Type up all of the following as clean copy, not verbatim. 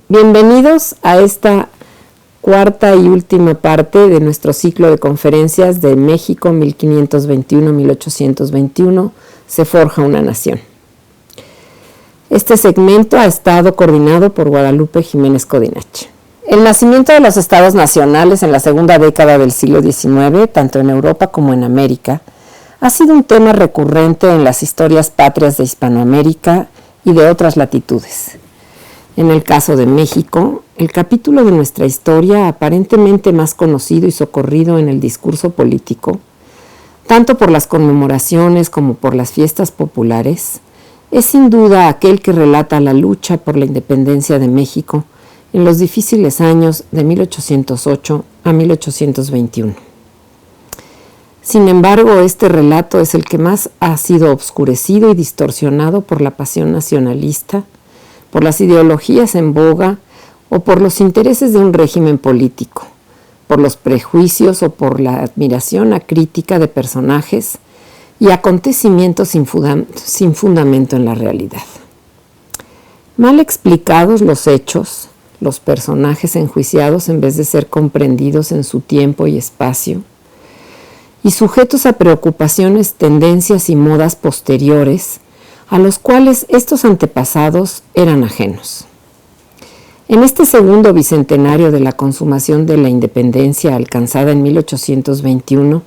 Bienvenidos a esta cuarta y última parte de nuestro ciclo de conferencias de México 1521-1821, se forja una nación. Este segmento ha estado coordinado por Guadalupe Jiménez Codinache. El nacimiento de los estados nacionales en la segunda década del siglo XIX, tanto en Europa como en América, ha sido un tema recurrente en las historias patrias de Hispanoamérica y de otras latitudes. En el caso de México, el capítulo de nuestra historia aparentemente más conocido y socorrido en el discurso político, tanto por las conmemoraciones como por las fiestas populares, es sin duda aquel que relata la lucha por la independencia de México en los difíciles años de 1808 a 1821. Sin embargo, este relato es el que más ha sido obscurecido y distorsionado por la pasión nacionalista, por las ideologías en boga o por los intereses de un régimen político, por los prejuicios o por la admiración acrítica de personajes y acontecimientos sin fundamento en la realidad. Mal explicados los hechos, los personajes enjuiciados en vez de ser comprendidos en su tiempo y espacio, y sujetos a preocupaciones, tendencias y modas posteriores, a los cuales estos antepasados eran ajenos. En este segundo bicentenario de la consumación de la independencia alcanzada en 1821,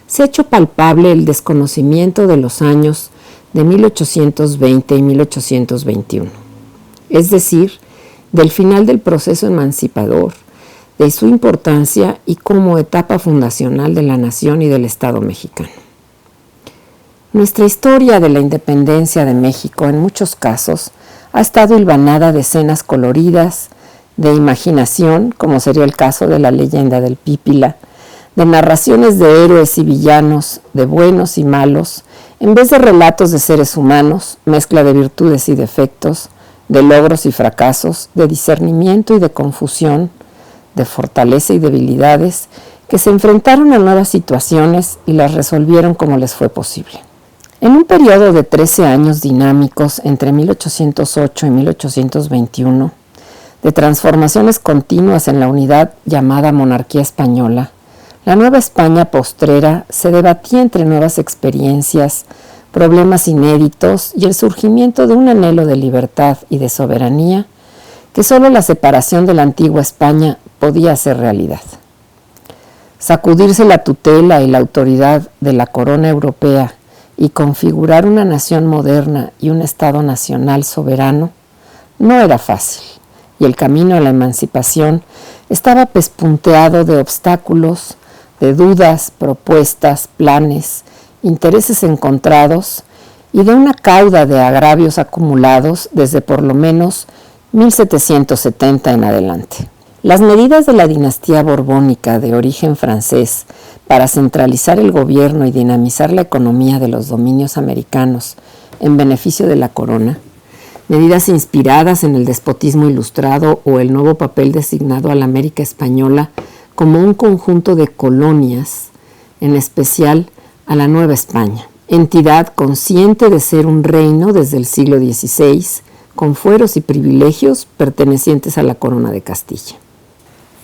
se ha hecho palpable el desconocimiento de los años de 1820 y 1821, es decir, del final del proceso emancipador, de su importancia y como etapa fundacional de la nación y del Estado mexicano. Nuestra historia de la independencia de México, en muchos casos, ha estado hilvanada de escenas coloridas, de imaginación, como sería el caso de la leyenda del Pípila, de narraciones de héroes y villanos, de buenos y malos, en vez de relatos de seres humanos, mezcla de virtudes y defectos, de logros y fracasos, de discernimiento y de confusión, de fortaleza y debilidades, que se enfrentaron a nuevas situaciones y las resolvieron como les fue posible. En un periodo de 13 años dinámicos entre 1808 y 1821, de transformaciones continuas en la unidad llamada monarquía española, la Nueva España postrera se debatía entre nuevas experiencias, problemas inéditos y el surgimiento de un anhelo de libertad y de soberanía que solo la separación de la antigua España podía hacer realidad. Sacudirse la tutela y la autoridad de la corona europea y configurar una nación moderna y un Estado nacional soberano no era fácil, y el camino a la emancipación estaba pespunteado de obstáculos, de dudas, propuestas, planes, intereses encontrados y de una cauda de agravios acumulados desde por lo menos 1770 en adelante. Las medidas de la dinastía borbónica de origen francés para centralizar el gobierno y dinamizar la economía de los dominios americanos en beneficio de la corona, medidas inspiradas en el despotismo ilustrado o el nuevo papel designado a la América española como un conjunto de colonias, en especial a la Nueva España, entidad consciente de ser un reino desde el siglo XVI, con fueros y privilegios pertenecientes a la corona de Castilla.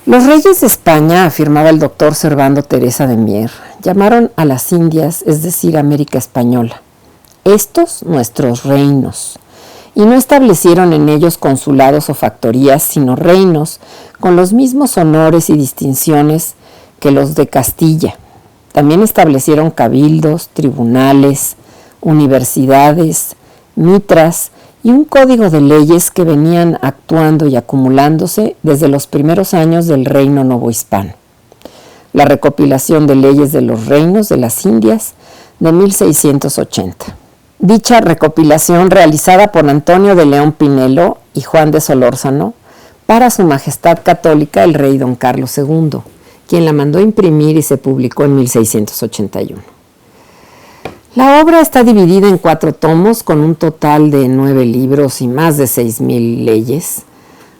Los reyes de España, afirmaba el doctor Servando Teresa de Mier, llamaron a las Indias, es decir, América Española, estos nuestros reinos, y no establecieron en ellos consulados o factorías, sino reinos con los mismos honores y distinciones que los de Castilla. También establecieron cabildos, tribunales, universidades, mitras y un código de leyes que venían actuando y acumulándose desde los primeros años del reino novohispano. La recopilación de leyes de los reinos de las Indias de 1680. Dicha recopilación, realizada por Antonio de León Pinelo y Juan de Solórzano para Su Majestad Católica el Rey Don Carlos II, quien la mandó imprimir y se publicó en 1681. La obra está dividida en 4 tomos con un total de 9 libros y más de 6,000 leyes,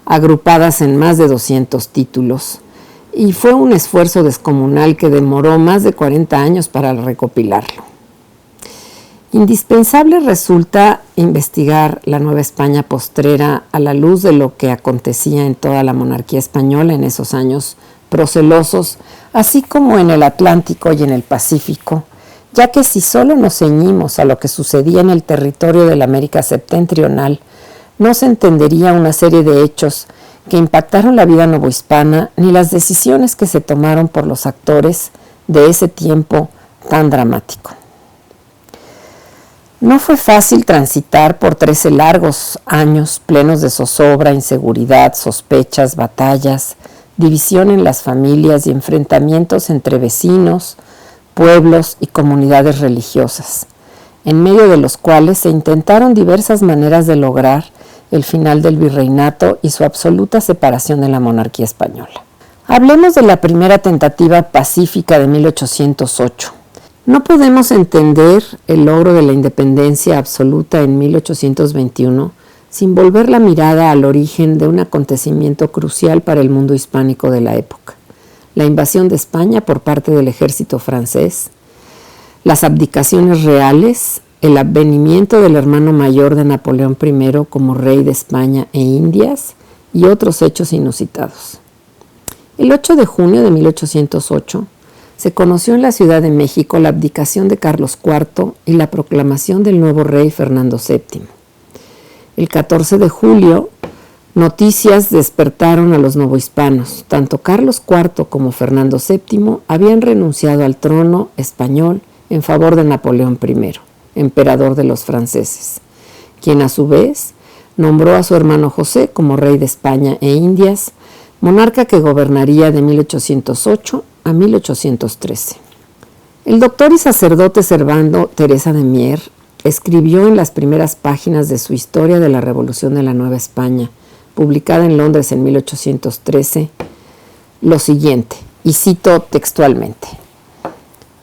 agrupadas en más de 200 títulos, y fue un esfuerzo descomunal que demoró más de 40 años para recopilarlo. Indispensable resulta investigar la Nueva España postrera a la luz de lo que acontecía en toda la monarquía española en esos años procelosos, así como en el Atlántico y en el Pacífico, ya que si solo nos ceñimos a lo que sucedía en el territorio de la América septentrional, no se entendería una serie de hechos que impactaron la vida novohispana ni las decisiones que se tomaron por los actores de ese tiempo tan dramático. No fue fácil transitar por 13 largos años plenos de zozobra, inseguridad, sospechas, batallas, división en las familias y enfrentamientos entre vecinos, pueblos y comunidades religiosas, en medio de los cuales se intentaron diversas maneras de lograr el final del virreinato y su absoluta separación de la monarquía española. Hablemos de la primera tentativa pacífica de 1808. No podemos entender el logro de la independencia absoluta en 1821 sin volver la mirada al origen de un acontecimiento crucial para el mundo hispánico de la época: la invasión de España por parte del ejército francés, las abdicaciones reales, el advenimiento del hermano mayor de Napoleón I como rey de España e Indias y otros hechos inusitados. El 8 de junio de 1808 se conoció en la Ciudad de México la abdicación de Carlos IV y la proclamación del nuevo rey Fernando VII. El 14 de julio, noticias despertaron a los novohispanos. Tanto Carlos IV como Fernando VII habían renunciado al trono español en favor de Napoleón I, emperador de los franceses, quien a su vez nombró a su hermano José como rey de España e Indias, monarca que gobernaría de 1808 a 1813. El doctor y sacerdote Servando Teresa de Mier escribió en las primeras páginas de su Historia de la Revolución de la Nueva España, publicada en Londres en 1813, lo siguiente, y cito textualmente: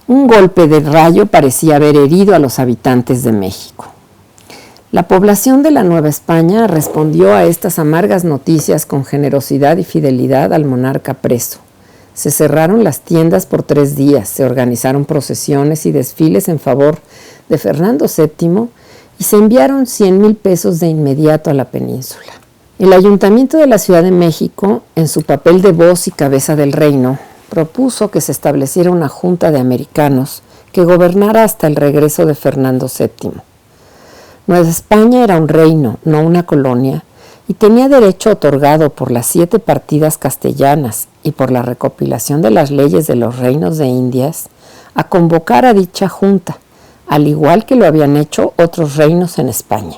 un golpe de rayo parecía haber herido a los habitantes de México. La población de la Nueva España respondió a estas amargas noticias con generosidad y fidelidad al monarca preso. Se cerraron las tiendas por 3 días, se organizaron procesiones y desfiles en favor de Fernando VII y se enviaron 100,000 pesos de inmediato a la península. El Ayuntamiento de la Ciudad de México, en su papel de voz y cabeza del reino, propuso que se estableciera una junta de americanos que gobernara hasta el regreso de Fernando VII. Nueva España era un reino, no una colonia, y tenía derecho otorgado por las 7 partidas castellanas y por la recopilación de las leyes de los reinos de Indias a convocar a dicha junta, al igual que lo habían hecho otros reinos en España.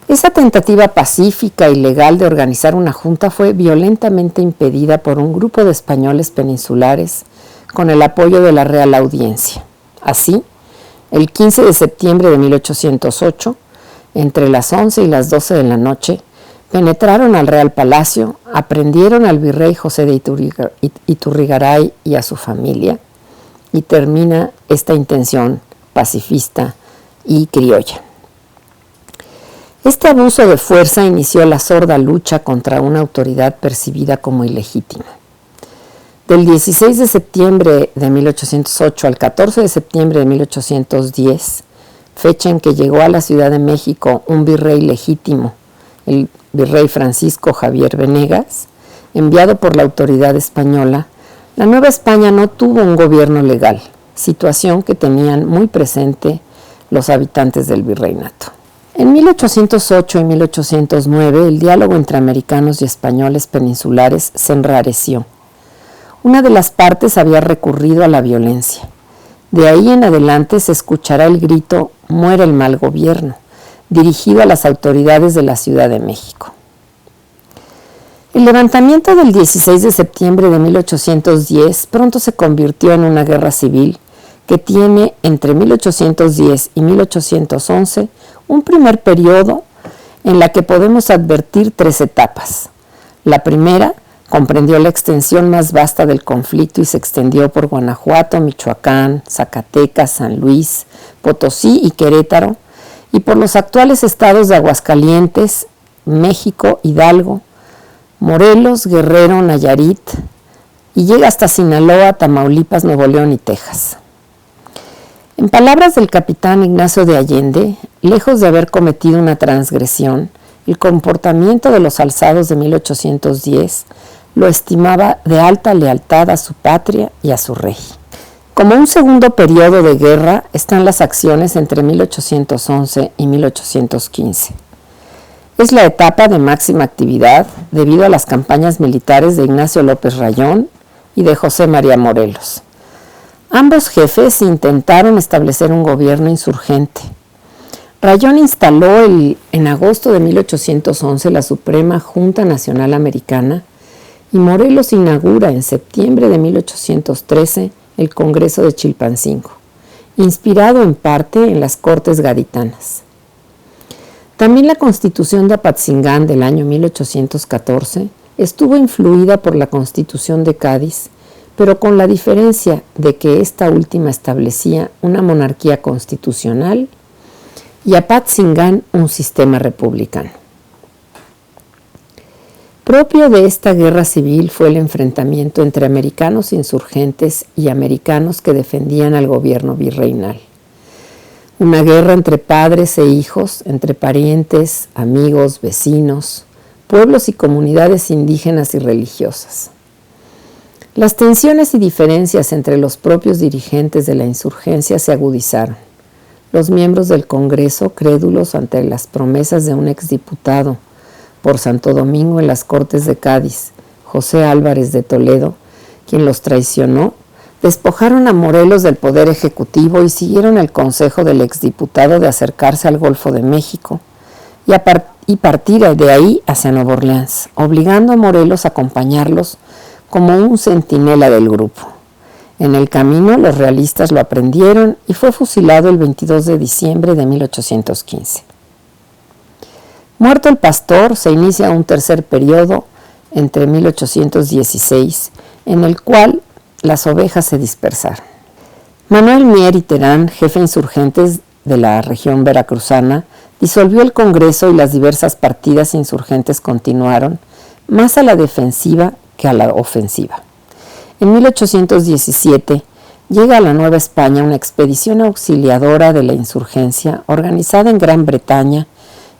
Esa tentativa pacífica y legal de organizar una junta fue violentamente impedida por un grupo de españoles peninsulares con el apoyo de la Real Audiencia. Así, el 15 de septiembre de 1808, entre las 11 y las 12 de la noche, penetraron al Real Palacio, aprendieron al virrey José de Iturrigaray y a su familia, y termina esta intención pacifista y criolla. Este abuso de fuerza inició la sorda lucha contra una autoridad percibida como ilegítima. Del 16 de septiembre de 1808 al 14 de septiembre de 1810, fecha en que llegó a la Ciudad de México un virrey legítimo, el virrey Francisco Javier Venegas, enviado por la autoridad española, la Nueva España no tuvo un gobierno legal, situación que tenían muy presente los habitantes del virreinato. En 1808 y 1809, el diálogo entre americanos y españoles peninsulares se enrareció. Una de las partes había recurrido a la violencia. De ahí en adelante se escuchará el grito «Muere el mal gobierno», dirigido a las autoridades de la Ciudad de México. El levantamiento del 16 de septiembre de 1810 pronto se convirtió en una guerra civil que tiene entre 1810 y 1811 un primer periodo en la que podemos advertir 3 etapas. La primera comprendió la extensión más vasta del conflicto y se extendió por Guanajuato, Michoacán, Zacatecas, San Luis, Potosí y Querétaro, y por los actuales estados de Aguascalientes, México, Hidalgo, Morelos, Guerrero, Nayarit, y llega hasta Sinaloa, Tamaulipas, Nuevo León y Texas. En palabras del capitán Ignacio de Allende, lejos de haber cometido una transgresión, el comportamiento de los alzados de 1810 lo estimaba de alta lealtad a su patria y a su rey. Como un segundo periodo de guerra están las acciones entre 1811 y 1815. Es la etapa de máxima actividad debido a las campañas militares de Ignacio López Rayón y de José María Morelos. Ambos jefes intentaron establecer un gobierno insurgente. Rayón instaló en agosto de 1811 la Suprema Junta Nacional Americana y Morelos inaugura en septiembre de 1813 el Congreso de Chilpancingo, inspirado en parte en las Cortes Gaditanas. También la Constitución de Apatzingán del año 1814 estuvo influida por la Constitución de Cádiz, pero con la diferencia de que esta última establecía una monarquía constitucional y Apatzingán un sistema republicano. Propio de esta guerra civil fue el enfrentamiento entre americanos insurgentes y americanos que defendían al gobierno virreinal. Una guerra entre padres e hijos, entre parientes, amigos, vecinos, pueblos y comunidades indígenas y religiosas. Las tensiones y diferencias entre los propios dirigentes de la insurgencia se agudizaron. Los miembros del Congreso, crédulos ante las promesas de un exdiputado por Santo Domingo en las Cortes de Cádiz, José Álvarez de Toledo, quien los traicionó, despojaron a Morelos del poder ejecutivo y siguieron el consejo del exdiputado de acercarse al Golfo de México y partir de ahí hacia Nueva Orleans, obligando a Morelos a acompañarlos como un centinela del grupo. En el camino, los realistas lo aprendieron y fue fusilado el 22 de diciembre de 1815. Muerto el pastor, se inicia un tercer periodo entre 1816, en el cual las ovejas se dispersaron. Manuel Mier y Terán, jefe insurgentes de la región veracruzana, disolvió el Congreso y las diversas partidas insurgentes continuaron, más a la defensiva que a la ofensiva. En 1817 llega a la Nueva España una expedición auxiliadora de la insurgencia organizada en Gran Bretaña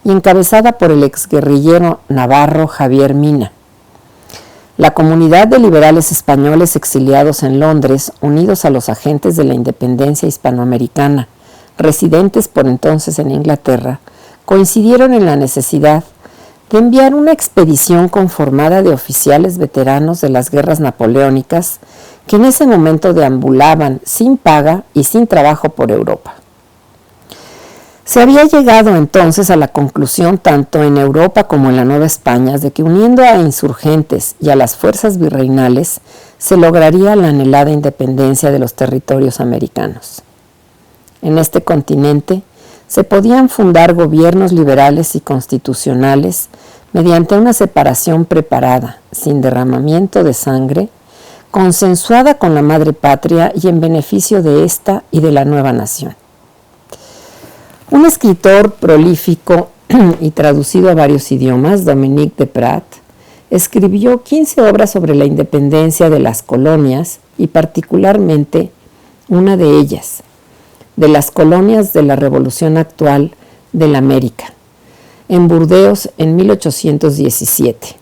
y encabezada por el exguerrillero navarro Javier Mina. La comunidad de liberales españoles exiliados en Londres, unidos a los agentes de la independencia hispanoamericana, residentes por entonces en Inglaterra, coincidieron en la necesidad de enviar una expedición conformada de oficiales veteranos de las guerras napoleónicas que en ese momento deambulaban sin paga y sin trabajo por Europa. Se había llegado entonces a la conclusión tanto en Europa como en la Nueva España de que uniendo a insurgentes y a las fuerzas virreinales se lograría la anhelada independencia de los territorios americanos. En este continente se podían fundar gobiernos liberales y constitucionales mediante una separación preparada, sin derramamiento de sangre, consensuada con la madre patria y en beneficio de esta y de la nueva nación. Un escritor prolífico y traducido a varios idiomas, Dominique Desprat, escribió 15 obras sobre la independencia de las colonias y particularmente una de ellas, de las colonias de la Revolución Actual de la América, en Burdeos en 1817.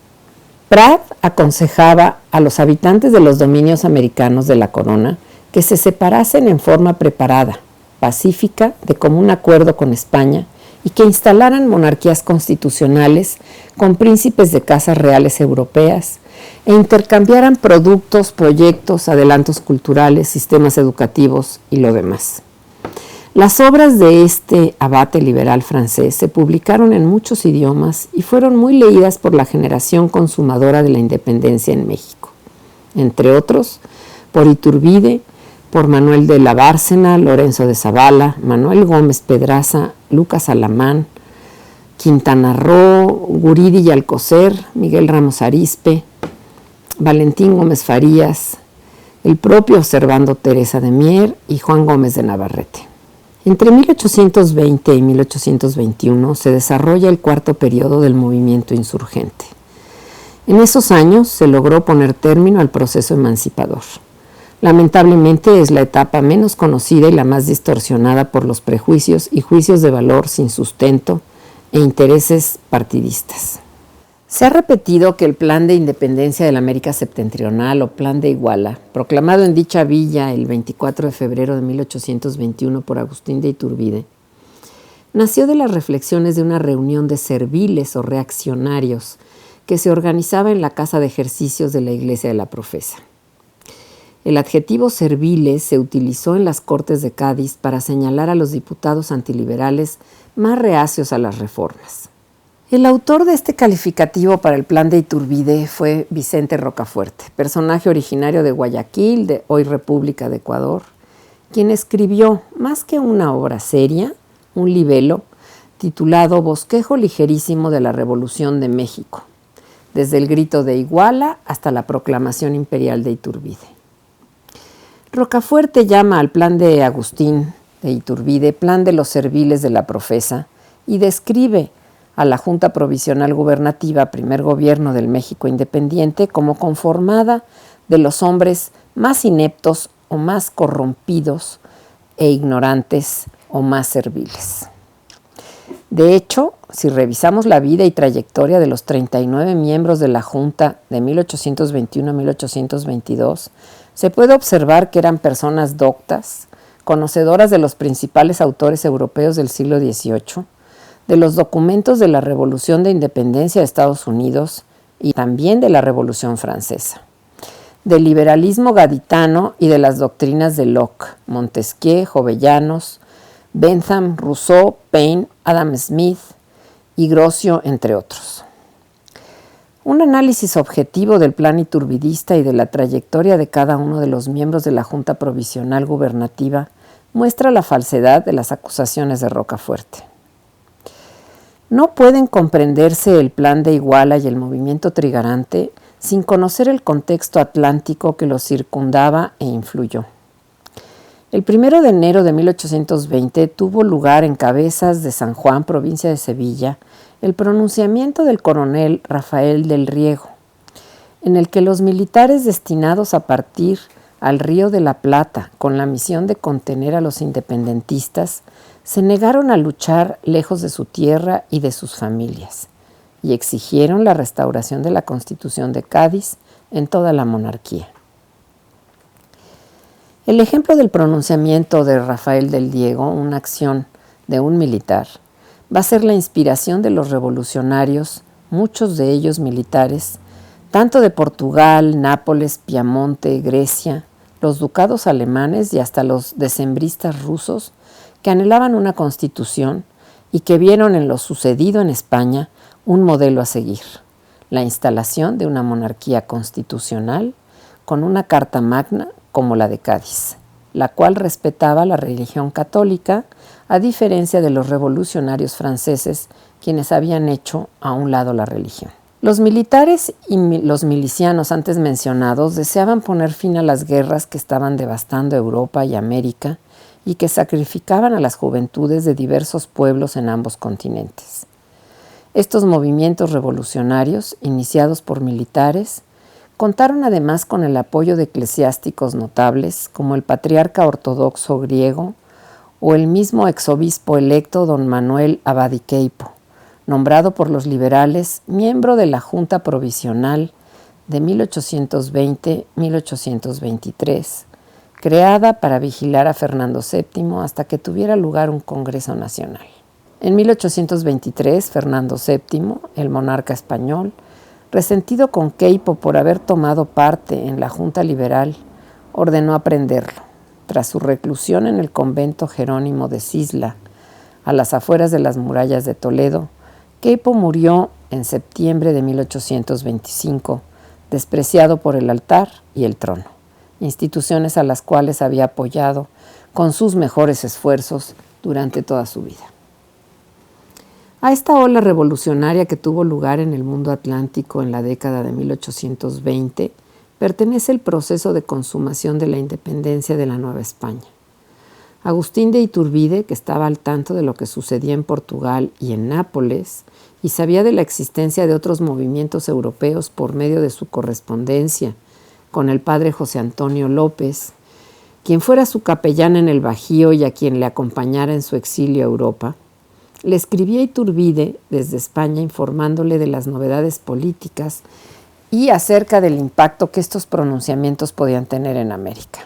Prat aconsejaba a los habitantes de los dominios americanos de la corona que se separasen en forma preparada, pacífica, de común acuerdo con España y que instalaran monarquías constitucionales con príncipes de casas reales europeas e intercambiaran productos, proyectos, adelantos culturales, sistemas educativos y lo demás. Las obras de este abate liberal francés se publicaron en muchos idiomas y fueron muy leídas por la generación consumadora de la independencia en México, entre otros por Iturbide, por Manuel de la Bárcena, Lorenzo de Zavala, Manuel Gómez Pedraza, Lucas Alamán, Quintana Roo, Guridi y Alcocer, Miguel Ramos Arizpe, Valentín Gómez Farías, el propio Servando Teresa de Mier y Juan Gómez de Navarrete. Entre 1820 y 1821 se desarrolla el cuarto periodo del movimiento insurgente. En esos años se logró poner término al proceso emancipador. Lamentablemente es la etapa menos conocida y la más distorsionada por los prejuicios y juicios de valor sin sustento e intereses partidistas. Se ha repetido que el Plan de Independencia de la América Septentrional o Plan de Iguala, proclamado en dicha villa el 24 de febrero de 1821 por Agustín de Iturbide, nació de las reflexiones de una reunión de serviles o reaccionarios que se organizaba en la casa de ejercicios de la Iglesia de la Profesa. El adjetivo serviles se utilizó en las Cortes de Cádiz para señalar a los diputados antiliberales más reacios a las reformas. El autor de este calificativo para el Plan de Iturbide fue Vicente Rocafuerte, personaje originario de Guayaquil, de hoy República de Ecuador, quien escribió, más que una obra seria, un libelo titulado Bosquejo ligerísimo de la Revolución de México, desde el grito de Iguala hasta la proclamación imperial de Iturbide. Rocafuerte llama al plan de Agustín de Iturbide plan de los serviles de la Profesa y describe a la Junta Provisional Gubernativa, primer gobierno del México independiente, como conformada de los hombres más ineptos o más corrompidos e ignorantes o más serviles. De hecho, si revisamos la vida y trayectoria de los 39 miembros de la Junta de 1821 a 1822, se puede observar que eran personas doctas, conocedoras de los principales autores europeos del siglo XVIII, de los documentos de la Revolución de Independencia de Estados Unidos y también de la Revolución Francesa, del liberalismo gaditano y de las doctrinas de Locke, Montesquieu, Jovellanos, Bentham, Rousseau, Paine, Adam Smith y Grocio, entre otros. Un análisis objetivo del plan iturbidista y de la trayectoria de cada uno de los miembros de la Junta Provisional Gubernativa muestra la falsedad de las acusaciones de Rocafuerte. No pueden comprenderse el plan de Iguala y el movimiento trigarante sin conocer el contexto atlántico que los circundaba e influyó. El 1 de enero de 1820 tuvo lugar en Cabezas de San Juan, provincia de Sevilla, el pronunciamiento del coronel Rafael del Riego, en el que los militares destinados a partir al Río de la Plata con la misión de contener a los independentistas se negaron a luchar lejos de su tierra y de sus familias y exigieron la restauración de la Constitución de Cádiz en toda la monarquía. El ejemplo del pronunciamiento de Rafael del Diego, una acción de un militar, va a ser la inspiración de los revolucionarios, muchos de ellos militares, tanto de Portugal, Nápoles, Piamonte, Grecia, los ducados alemanes y hasta los decembristas rusos, que anhelaban una constitución y que vieron en lo sucedido en España un modelo a seguir, la instalación de una monarquía constitucional con una carta magna como la de Cádiz, la cual respetaba la religión católica, a diferencia de los revolucionarios franceses, quienes habían hecho a un lado la religión. Los militares y los milicianos antes mencionados deseaban poner fin a las guerras que estaban devastando Europa y América y que sacrificaban a las juventudes de diversos pueblos en ambos continentes. Estos movimientos revolucionarios, iniciados por militares, contaron además con el apoyo de eclesiásticos notables como el patriarca ortodoxo griego o el mismo exobispo electo don Manuel Abad y Queipo, nombrado por los liberales miembro de la Junta Provisional de 1820-1823, creada para vigilar a Fernando VII hasta que tuviera lugar un Congreso Nacional. En 1823, Fernando VII, el monarca español, resentido con Queipo por haber tomado parte en la Junta Liberal, ordenó aprenderlo. Tras su reclusión en el convento Jerónimo de Cisla, a las afueras de las murallas de Toledo, Queipo murió en septiembre de 1825, despreciado por el altar y el trono, instituciones a las cuales había apoyado con sus mejores esfuerzos durante toda su vida. A esta ola revolucionaria que tuvo lugar en el mundo atlántico en la década de 1820, pertenece el proceso de consumación de la independencia de la Nueva España. Agustín de Iturbide, que estaba al tanto de lo que sucedía en Portugal y en Nápoles, y sabía de la existencia de otros movimientos europeos por medio de su correspondencia con el padre José Antonio López, quien fuera su capellán en el Bajío y a quien le acompañara en su exilio a Europa, le escribía a Iturbide desde España informándole de las novedades políticas y acerca del impacto que estos pronunciamientos podían tener en América.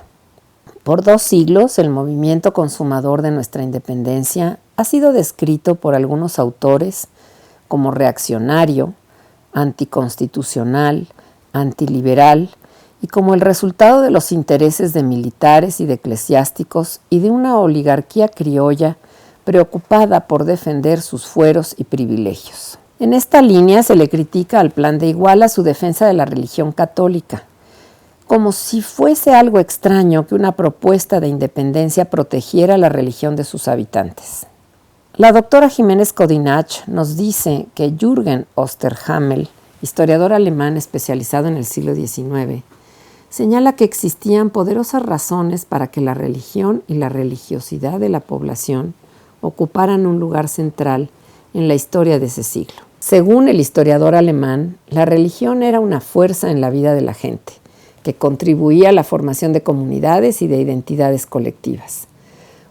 Por 2 siglos, el movimiento consumador de nuestra independencia ha sido descrito por algunos autores como reaccionario, anticonstitucional, antiliberal y como el resultado de los intereses de militares y de eclesiásticos y de una oligarquía criolla preocupada por defender sus fueros y privilegios. En esta línea se le critica al Plan de Iguala su defensa de la religión católica, como si fuese algo extraño que una propuesta de independencia protegiera la religión de sus habitantes. La doctora Jiménez Codinach nos dice que Jürgen Osterhammel, historiador alemán especializado en el siglo XIX, señala que existían poderosas razones para que la religión y la religiosidad de la población ocuparan un lugar central en la historia de ese siglo. Según el historiador alemán, la religión era una fuerza en la vida de la gente, que contribuía a la formación de comunidades y de identidades colectivas.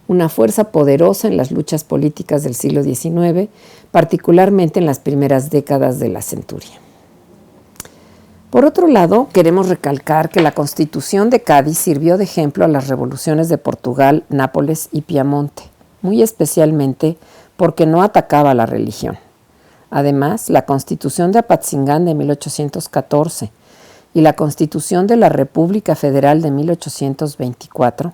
Una fuerza poderosa en las luchas políticas del siglo XIX, particularmente en las primeras décadas de la centuria. Por otro lado, queremos recalcar que la Constitución de Cádiz sirvió de ejemplo a las revoluciones de Portugal, Nápoles y Piamonte, muy especialmente porque no atacaba a la religión. Además, la Constitución de Apatzingán de 1814 y la Constitución de la República Federal de 1824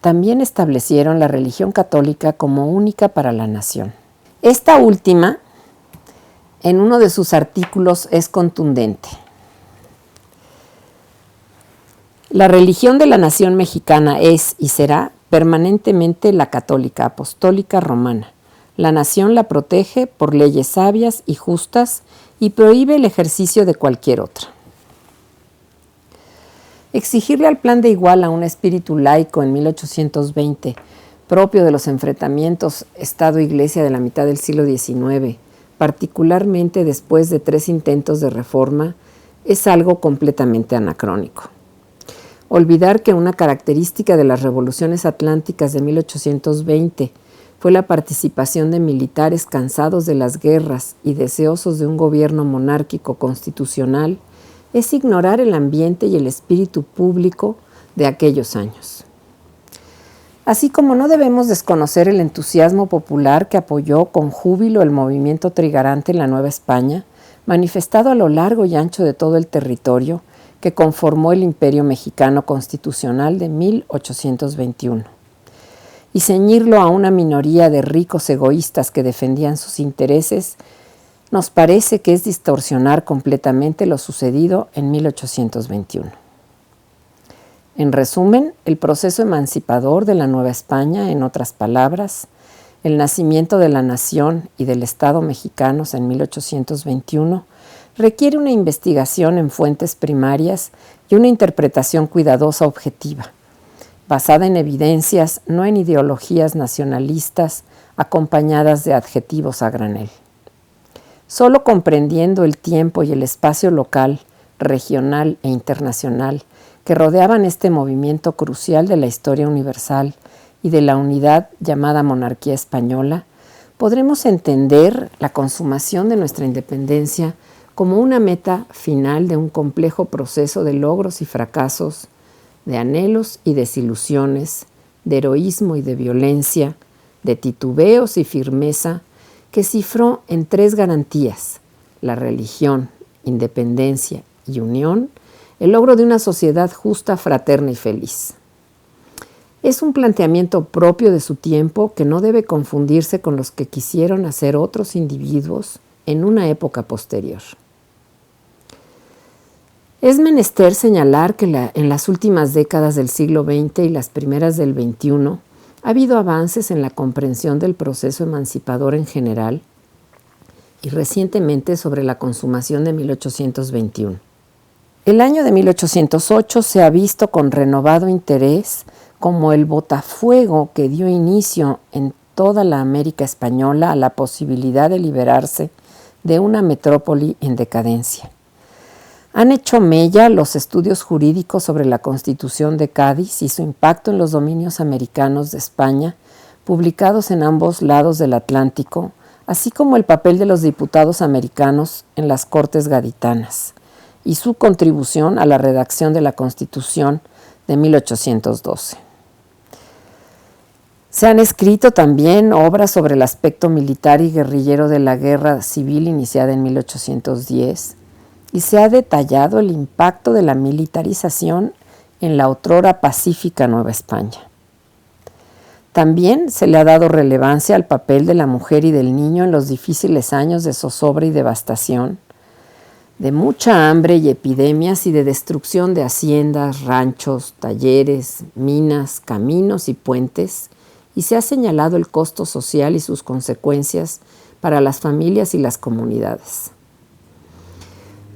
también establecieron la religión católica como única para la nación. Esta última, en uno de sus artículos, es contundente. La religión de la nación mexicana es y será permanentemente la católica apostólica romana. La nación la protege por leyes sabias y justas y prohíbe el ejercicio de cualquier otra. Exigirle al Plan de Iguala un espíritu laico en 1820, propio de los enfrentamientos Estado-Iglesia de la mitad del siglo XIX, particularmente después de 3 intentos de reforma, es algo completamente anacrónico. Olvidar que una característica de las revoluciones atlánticas de 1820 fue la participación de militares cansados de las guerras y deseosos de un gobierno monárquico constitucional es ignorar el ambiente y el espíritu público de aquellos años. Así como no debemos desconocer el entusiasmo popular que apoyó con júbilo el movimiento trigarante en la Nueva España, manifestado a lo largo y ancho de todo el territorio que conformó el Imperio Mexicano Constitucional de 1821, y ceñirlo a una minoría de ricos egoístas que defendían sus intereses, nos parece que es distorsionar completamente lo sucedido en 1821. En resumen, el proceso emancipador de la Nueva España, en otras palabras, el nacimiento de la nación y del Estado mexicanos en 1821, requiere una investigación en fuentes primarias y una interpretación cuidadosa objetiva, basada en evidencias, no en ideologías nacionalistas acompañadas de adjetivos a granel. Solo comprendiendo el tiempo y el espacio local, regional e internacional que rodeaban este movimiento crucial de la historia universal y de la unidad llamada monarquía española, podremos entender la consumación de nuestra independencia como una meta final de un complejo proceso de logros y fracasos, de anhelos y desilusiones, de heroísmo y de violencia, de titubeos y firmeza, que cifró en 3 garantías: la religión, independencia y unión, el logro de una sociedad justa, fraterna y feliz. Es un planteamiento propio de su tiempo que no debe confundirse con los que quisieron hacer otros individuos en una época posterior. Es menester señalar que en las últimas décadas del siglo XX y las primeras del XXI ha habido avances en la comprensión del proceso emancipador en general y recientemente sobre la consumación de 1821. El año de 1808 se ha visto con renovado interés como el botafuego que dio inicio en toda la América española a la posibilidad de liberarse de una metrópoli en decadencia. Han hecho mella los estudios jurídicos sobre la Constitución de Cádiz y su impacto en los dominios americanos de España, publicados en ambos lados del Atlántico, así como el papel de los diputados americanos en las Cortes gaditanas y su contribución a la redacción de la Constitución de 1812. Se han escrito también obras sobre el aspecto militar y guerrillero de la guerra civil iniciada en 1810, y se ha detallado el impacto de la militarización en la otrora pacífica Nueva España. También se le ha dado relevancia al papel de la mujer y del niño en los difíciles años de zozobra y devastación, de mucha hambre y epidemias y de destrucción de haciendas, ranchos, talleres, minas, caminos y puentes, y se ha señalado el costo social y sus consecuencias para las familias y las comunidades.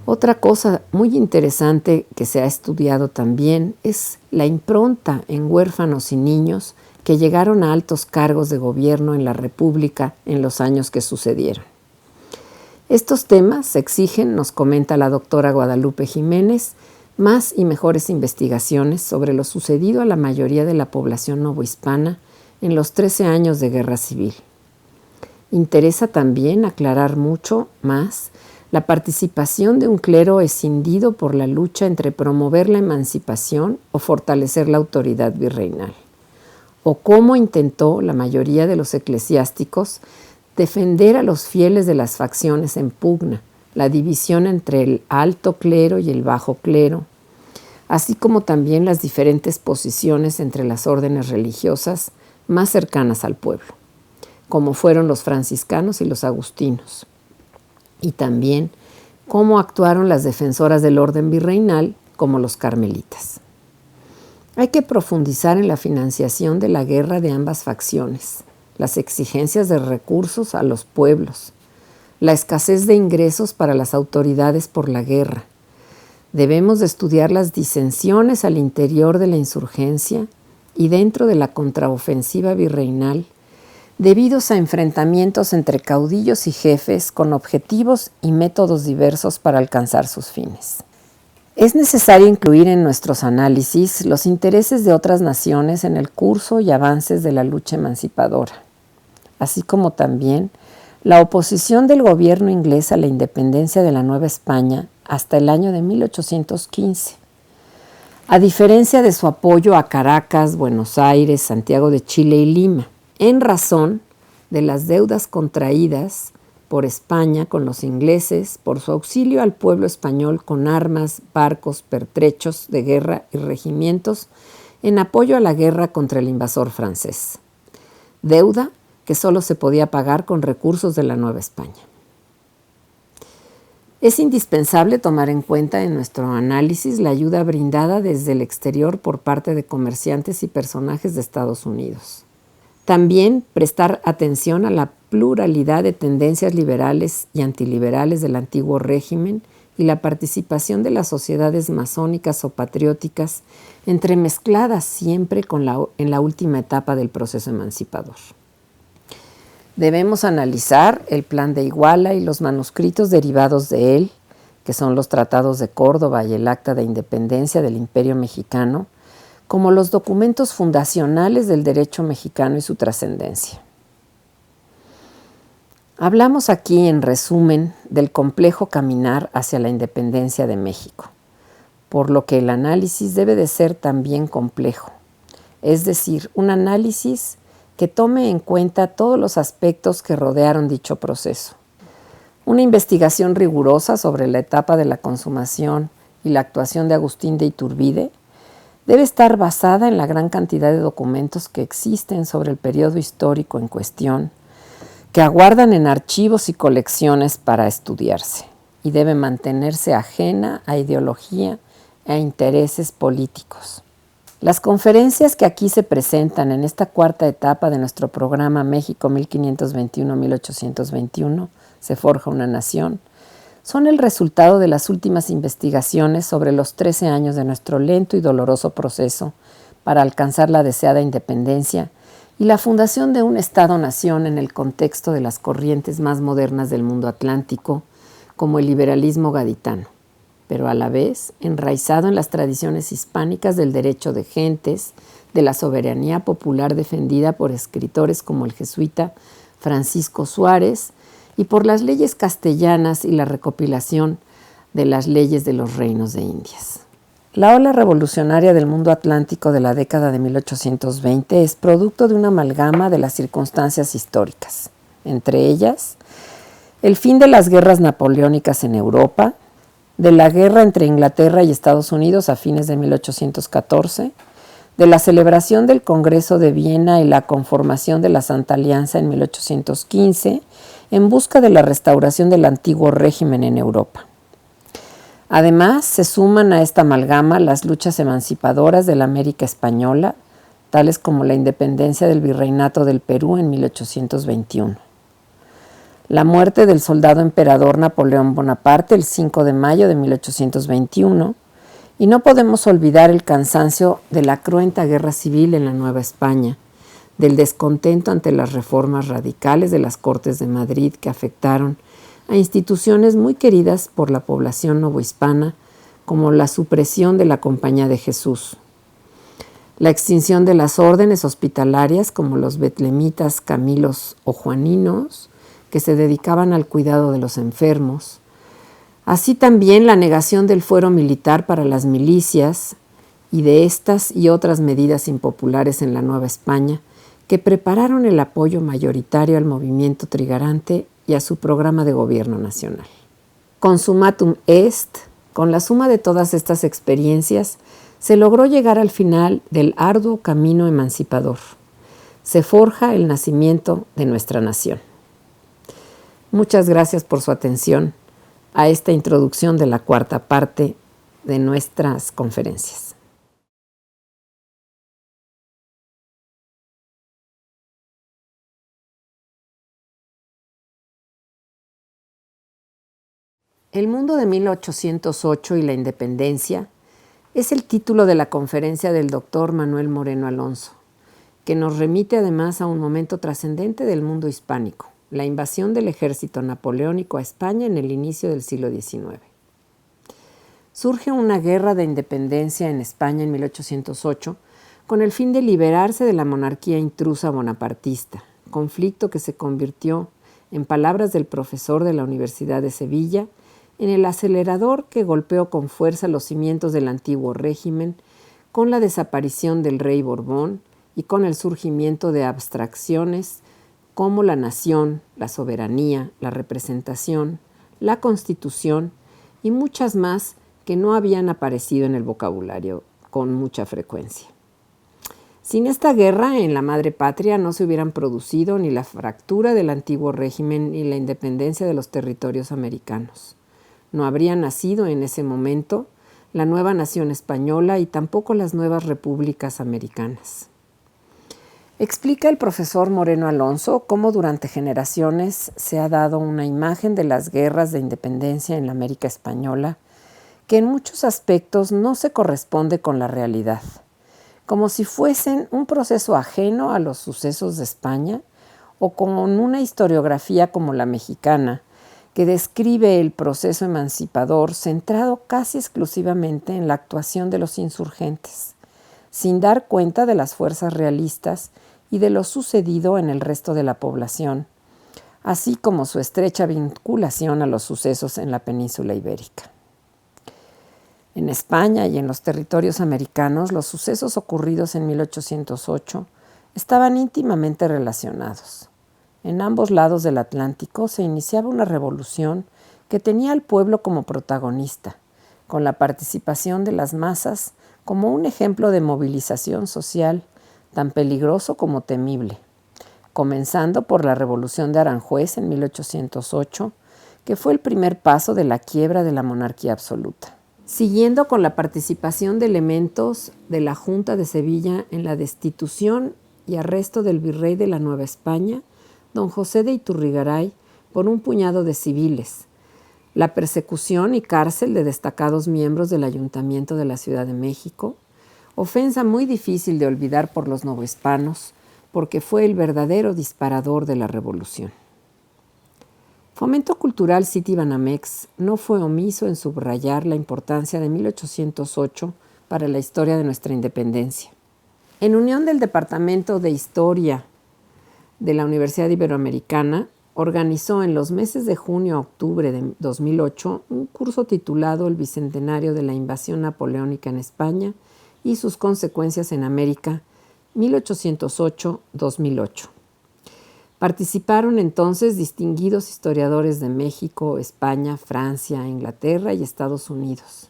Otra cosa muy interesante que se ha estudiado también es la impronta en huérfanos y niños que llegaron a altos cargos de gobierno en la República en los años que sucedieron. Estos temas exigen, nos comenta la doctora Guadalupe Jiménez, más y mejores investigaciones sobre lo sucedido a la mayoría de la población novohispana en los 13 años de guerra civil. Interesa también aclarar mucho más la participación de un clero escindido por la lucha entre promover la emancipación o fortalecer la autoridad virreinal, o cómo intentó la mayoría de los eclesiásticos defender a los fieles de las facciones en pugna, la división entre el alto clero y el bajo clero, así como también las diferentes posiciones entre las órdenes religiosas más cercanas al pueblo, como fueron los franciscanos y los agustinos, y también cómo actuaron las defensoras del orden virreinal, como los carmelitas. Hay que profundizar en la financiación de la guerra de ambas facciones, las exigencias de recursos a los pueblos, la escasez de ingresos para las autoridades por la guerra. Debemos de estudiar las disensiones al interior de la insurgencia y dentro de la contraofensiva virreinal, debidos a enfrentamientos entre caudillos y jefes con objetivos y métodos diversos para alcanzar sus fines. Es necesario incluir en nuestros análisis los intereses de otras naciones en el curso y avances de la lucha emancipadora, así como también la oposición del gobierno inglés a la independencia de la Nueva España hasta el año de 1815, a diferencia de su apoyo a Caracas, Buenos Aires, Santiago de Chile y Lima, en razón de las deudas contraídas por España con los ingleses por su auxilio al pueblo español con armas, barcos, pertrechos de guerra y regimientos en apoyo a la guerra contra el invasor francés. Deuda que solo se podía pagar con recursos de la Nueva España. Es indispensable tomar en cuenta en nuestro análisis la ayuda brindada desde el exterior por parte de comerciantes y personajes de Estados Unidos. También prestar atención a la pluralidad de tendencias liberales y antiliberales del antiguo régimen y la participación de las sociedades masónicas o patrióticas, entremezcladas siempre en la última etapa del proceso emancipador. Debemos analizar el Plan de Iguala y los manuscritos derivados de él, que son los Tratados de Córdoba y el Acta de Independencia del Imperio Mexicano, como los documentos fundacionales del derecho mexicano y su trascendencia. Hablamos aquí, en resumen, del complejo caminar hacia la independencia de México, por lo que el análisis debe de ser también complejo, es decir, un análisis que tome en cuenta todos los aspectos que rodearon dicho proceso. Una investigación rigurosa sobre la etapa de la consumación y la actuación de Agustín de Iturbide debe estar basada en la gran cantidad de documentos que existen sobre el periodo histórico en cuestión, que aguardan en archivos y colecciones para estudiarse, y debe mantenerse ajena a ideología e a intereses políticos. Las conferencias que aquí se presentan en esta cuarta etapa de nuestro programa México 1521-1821, se forja una nación, son el resultado de las últimas investigaciones sobre los 13 años de nuestro lento y doloroso proceso para alcanzar la deseada independencia y la fundación de un Estado-nación en el contexto de las corrientes más modernas del mundo atlántico, como el liberalismo gaditano. pero a la vez enraizado en las tradiciones hispánicas del derecho de gentes, de la soberanía popular defendida por escritores como el jesuita Francisco Suárez y por las leyes castellanas y la recopilación de las leyes de los reinos de Indias. La ola revolucionaria del mundo atlántico de la década de 1820 es producto de una amalgama de las circunstancias históricas, entre ellas el fin de las guerras napoleónicas en Europa, de la guerra entre Inglaterra y Estados Unidos a fines de 1814, de la celebración del Congreso de Viena y la conformación de la Santa Alianza en 1815 en busca de la restauración del antiguo régimen en Europa. Además, se suman a esta amalgama las luchas emancipadoras de la América española, tales como la independencia del Virreinato del Perú en 1821. La muerte del soldado emperador Napoleón Bonaparte el 5 de mayo de 1821, y no podemos olvidar el cansancio de la cruenta guerra civil en la Nueva España, del descontento ante las reformas radicales de las Cortes de Madrid que afectaron a instituciones muy queridas por la población novohispana, como la supresión de la Compañía de Jesús, la extinción de las órdenes hospitalarias como los betlemitas, camilos o juaninos, que se dedicaban al cuidado de los enfermos, así también la negación del fuero militar para las milicias y de estas y otras medidas impopulares en la Nueva España que prepararon el apoyo mayoritario al movimiento trigarante y a su programa de gobierno nacional. Consummatum est, con la suma de todas estas experiencias, se logró llegar al final del arduo camino emancipador. Se forja el nacimiento de nuestra nación. Muchas gracias por su atención a esta introducción de la cuarta parte de nuestras conferencias. El mundo de 1808 y la independencia es el título de la conferencia del doctor Manuel Moreno Alonso, que nos remite además a un momento trascendente del mundo hispánico, la invasión del ejército napoleónico a España en el inicio del siglo XIX. Surge una guerra de independencia en España en 1808 con el fin de liberarse de la monarquía intrusa bonapartista, conflicto que se convirtió, en palabras del profesor de la Universidad de Sevilla, en el acelerador que golpeó con fuerza los cimientos del antiguo régimen con la desaparición del rey Borbón y con el surgimiento de abstracciones como la nación, la soberanía, la representación, la constitución y muchas más que no habían aparecido en el vocabulario con mucha frecuencia. Sin esta guerra en la madre patria no se hubieran producido ni la fractura del antiguo régimen ni la independencia de los territorios americanos. No habría nacido en ese momento la nueva nación española y tampoco las nuevas repúblicas americanas. Explica el profesor Moreno Alonso cómo durante generaciones se ha dado una imagen de las guerras de independencia en la América española que en muchos aspectos no se corresponde con la realidad, como si fuesen un proceso ajeno a los sucesos de España o con una historiografía como la mexicana, que describe el proceso emancipador centrado casi exclusivamente en la actuación de los insurgentes, sin dar cuenta de las fuerzas realistas y de lo sucedido en el resto de la población, así como su estrecha vinculación a los sucesos en la península ibérica. En España y en los territorios americanos, los sucesos ocurridos en 1808 estaban íntimamente relacionados. En ambos lados del Atlántico se iniciaba una revolución que tenía al pueblo como protagonista, con la participación de las masas como un ejemplo de movilización social tan peligroso como temible, comenzando por la Revolución de Aranjuez en 1808, que fue el primer paso de la quiebra de la monarquía absoluta, siguiendo con la participación de elementos de la Junta de Sevilla en la destitución y arresto del virrey de la Nueva España, don José de Iturrigaray, por un puñado de civiles, la persecución y cárcel de destacados miembros del Ayuntamiento de la Ciudad de México, ofensa muy difícil de olvidar por los novohispanos, porque fue el verdadero disparador de la revolución. Fomento Cultural Citibanamex no fue omiso en subrayar la importancia de 1808 para la historia de nuestra independencia. En unión del Departamento de Historia de la Universidad Iberoamericana, organizó en los meses de junio a octubre de 2008 un curso titulado El Bicentenario de la Invasión Napoleónica en España y sus consecuencias en América, 1808-2008. Participaron entonces distinguidos historiadores de México, España, Francia, Inglaterra y Estados Unidos.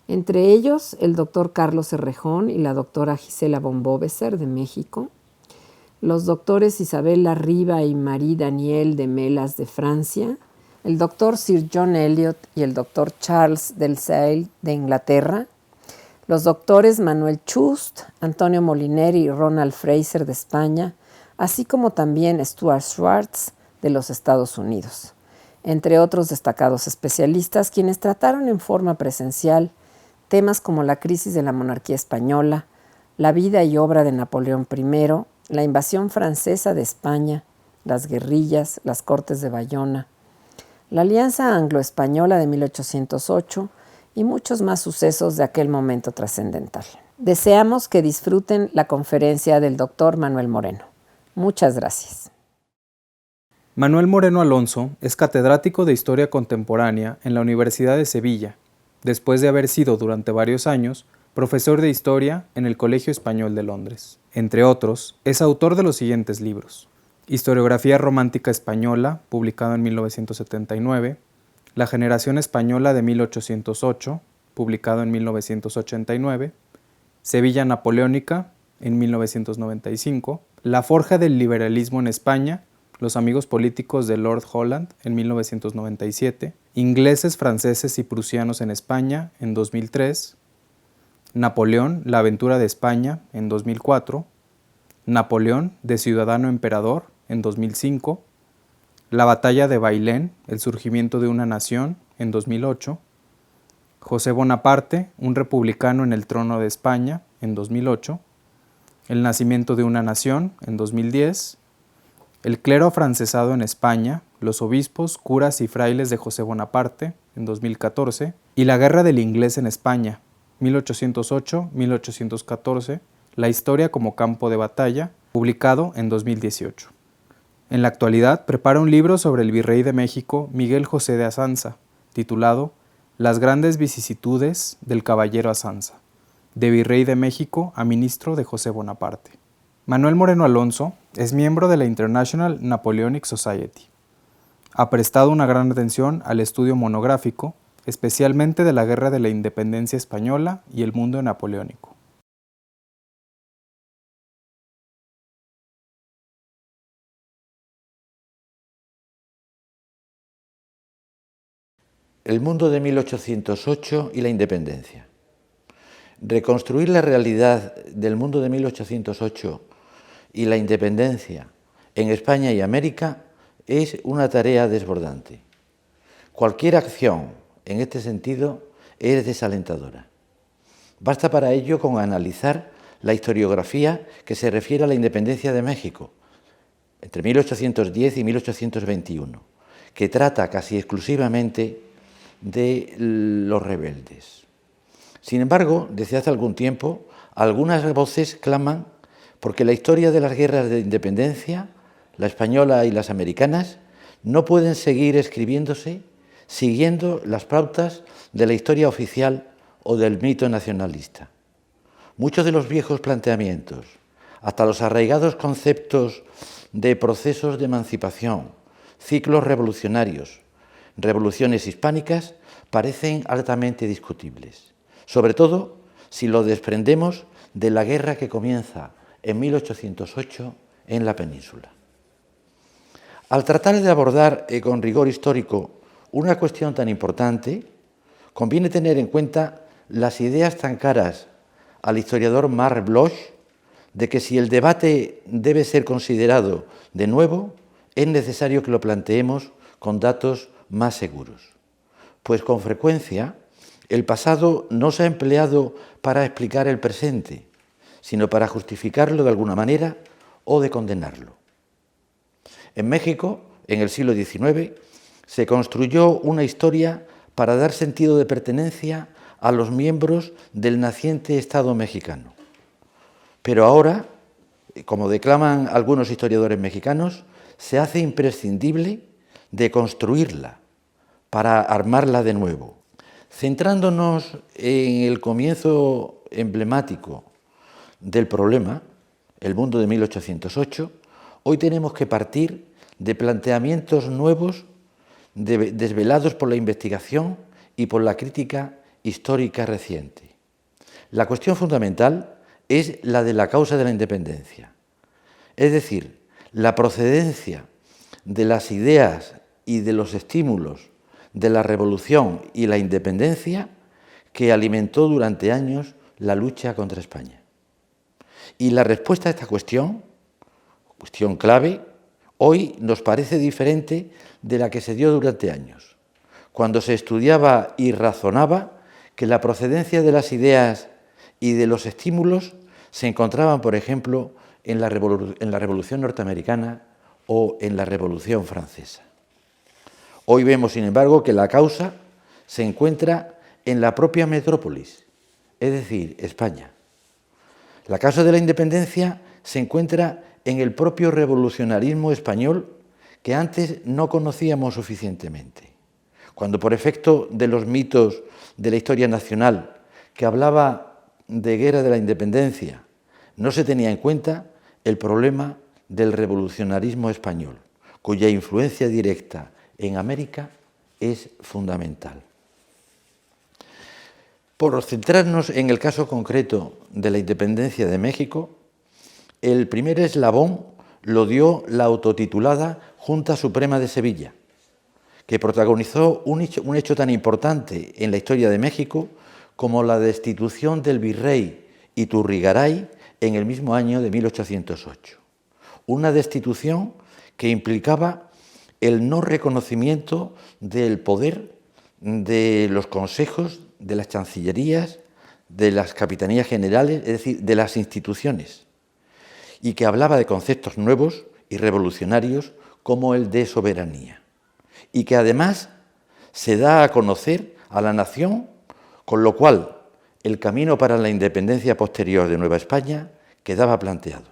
Entre ellos, el doctor Carlos Herrejón y la doctora Gisela Bomboveser de México, los doctores Isabel Larriba y Marie Daniel de Melas de Francia, el doctor Sir John Eliot y el doctor Charles Delsailles de Inglaterra, los doctores Manuel Chust, Antonio Molineri y Ronald Fraser de España, así como también Stuart Schwartz de los Estados Unidos, entre otros destacados especialistas quienes trataron en forma presencial temas como la crisis de la monarquía española, la vida y obra de Napoleón I, la invasión francesa de España, las guerrillas, las Cortes de Bayona, la Alianza Anglo-Española de 1808 y muchos más sucesos de aquel momento trascendental. Deseamos que disfruten la conferencia del doctor Manuel Moreno. Muchas gracias. Manuel Moreno Alonso es catedrático de Historia Contemporánea en la Universidad de Sevilla, después de haber sido durante varios años profesor de Historia en el Colegio Español de Londres. Entre otros, es autor de los siguientes libros: Historiografía Romántica Española, publicado en 1979, La Generación Española de 1808, publicado en 1989, Sevilla Napoleónica, en 1995, La Forja del Liberalismo en España, Los Amigos Políticos de Lord Holland, en 1997, Ingleses, Franceses y Prusianos en España, en 2003, Napoleón, La Aventura de España, en 2004, Napoleón, de Ciudadano Emperador, en 2005, La Batalla de Bailén, El Surgimiento de una Nación, en 2008, José Bonaparte, un republicano en el trono de España, en 2008, El Nacimiento de una Nación, en 2010, El clero afrancesado en España, los obispos, curas y frailes de José Bonaparte, en 2014, y La Guerra del Inglés en España, 1808-1814, La historia como campo de batalla, publicado en 2018. En la actualidad prepara un libro sobre el virrey de México, Miguel José de Azanza, titulado Las grandes vicisitudes del caballero Azanza, de virrey de México a ministro de José Bonaparte. Manuel Moreno Alonso es miembro de la International Napoleonic Society. Ha prestado una gran atención al estudio monográfico, especialmente de la Guerra de la Independencia Española y el mundo napoleónico. El mundo de 1808 y la independencia. Reconstruir la realidad del mundo de 1808 y la independencia en España y América es una tarea desbordante. Cualquier acción en este sentido es desalentadora. Basta para ello con analizar la historiografía que se refiere a la independencia de México entre 1810 y 1821, que trata casi exclusivamente de los rebeldes. Sin embargo, desde hace algún tiempo, algunas voces claman porque la historia de las guerras de independencia, la española y las americanas, no pueden seguir escribiéndose siguiendo las pautas de la historia oficial o del mito nacionalista. Muchos de los viejos planteamientos, hasta los arraigados conceptos de procesos de emancipación, ciclos revolucionarios, revoluciones hispánicas, parecen altamente discutibles, sobre todo si lo desprendemos de la guerra que comienza en 1808 en la península. Al tratar de abordar con rigor histórico una cuestión tan importante, conviene tener en cuenta las ideas tan caras al historiador Marc Bloch de que si el debate debe ser considerado de nuevo, es necesario que lo planteemos con datos más seguros. Pues con frecuencia el pasado no se ha empleado para explicar el presente, sino para justificarlo de alguna manera o de condenarlo. En México, en el siglo XIX, se construyó una historia para dar sentido de pertenencia a los miembros del naciente Estado mexicano. Pero ahora, como declaman algunos historiadores mexicanos, se hace imprescindible deconstruirla para armarla de nuevo. Centrándonos en el comienzo emblemático del problema, el mundo de 1808, hoy tenemos que partir de planteamientos nuevos desvelados por la investigación y por la crítica histórica reciente. La cuestión fundamental es la de la causa de la independencia, es decir, la procedencia de las ideas y de los estímulos de la revolución y la independencia que alimentó durante años la lucha contra España. Y la respuesta a esta cuestión clave, hoy nos parece diferente de la que se dio durante años, cuando se estudiaba y razonaba que la procedencia de las ideas y de los estímulos se encontraban, por ejemplo, en la Revolución Norteamericana o en la Revolución Francesa. Hoy vemos, sin embargo, que la causa se encuentra en la propia metrópolis, es decir, España. La causa de la independencia se encuentra en el propio revolucionarismo español que antes no conocíamos suficientemente. Cuando por efecto de los mitos de la historia nacional que hablaba de guerra de la independencia, no se tenía en cuenta el problema del revolucionarismo español, cuya influencia directa en América es fundamental. Por centrarnos en el caso concreto de la independencia de México, el primer eslabón lo dio la autotitulada Junta Suprema de Sevilla, que protagonizó un hecho tan importante en la historia de México como la destitución del virrey Iturrigaray en el mismo año de 1808. Una destitución que implicaba el no reconocimiento del poder de los consejos, de las chancillerías, de las capitanías generales, es decir, de las instituciones, y que hablaba de conceptos nuevos y revolucionarios como el de soberanía, y que además se da a conocer a la nación, con lo cual el camino para la independencia posterior de Nueva España quedaba planteado.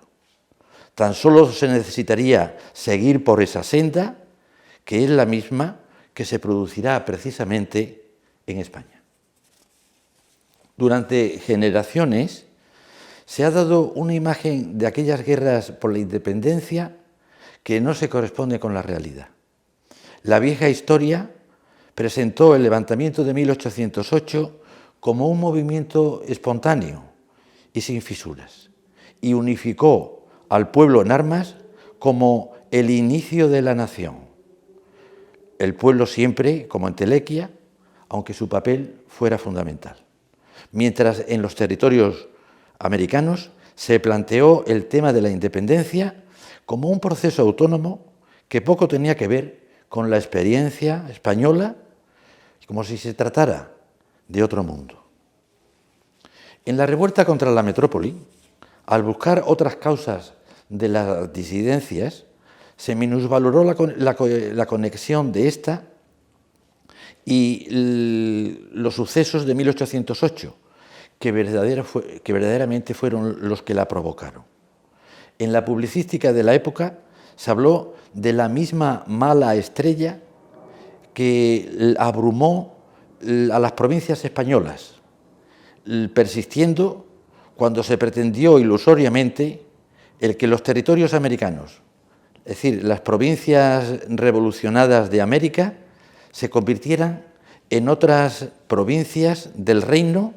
Tan solo se necesitaría seguir por esa senda, que es la misma que se producirá precisamente en España. Durante generaciones se ha dado una imagen de aquellas guerras por la independencia que no se corresponde con la realidad. La vieja historia presentó el levantamiento de 1808 como un movimiento espontáneo y sin fisuras, y unificó al pueblo en armas como el inicio de la nación. El pueblo siempre como entelequia, aunque su papel fuera fundamental. Mientras en los territorios americanos se planteó el tema de la independencia como un proceso autónomo que poco tenía que ver con la experiencia española, como si se tratara de otro mundo. En la revuelta contra la metrópoli, al buscar otras causas de las disidencias, se minusvaloró la conexión de esta y los sucesos de 1808, que verdaderamente fueron los que la provocaron. En la publicística de la época se habló de la misma mala estrella que abrumó a las provincias españolas, persistiendo cuando se pretendió ilusoriamente el que los territorios americanos, es decir, las provincias revolucionadas de América, se convirtieran en otras provincias del reino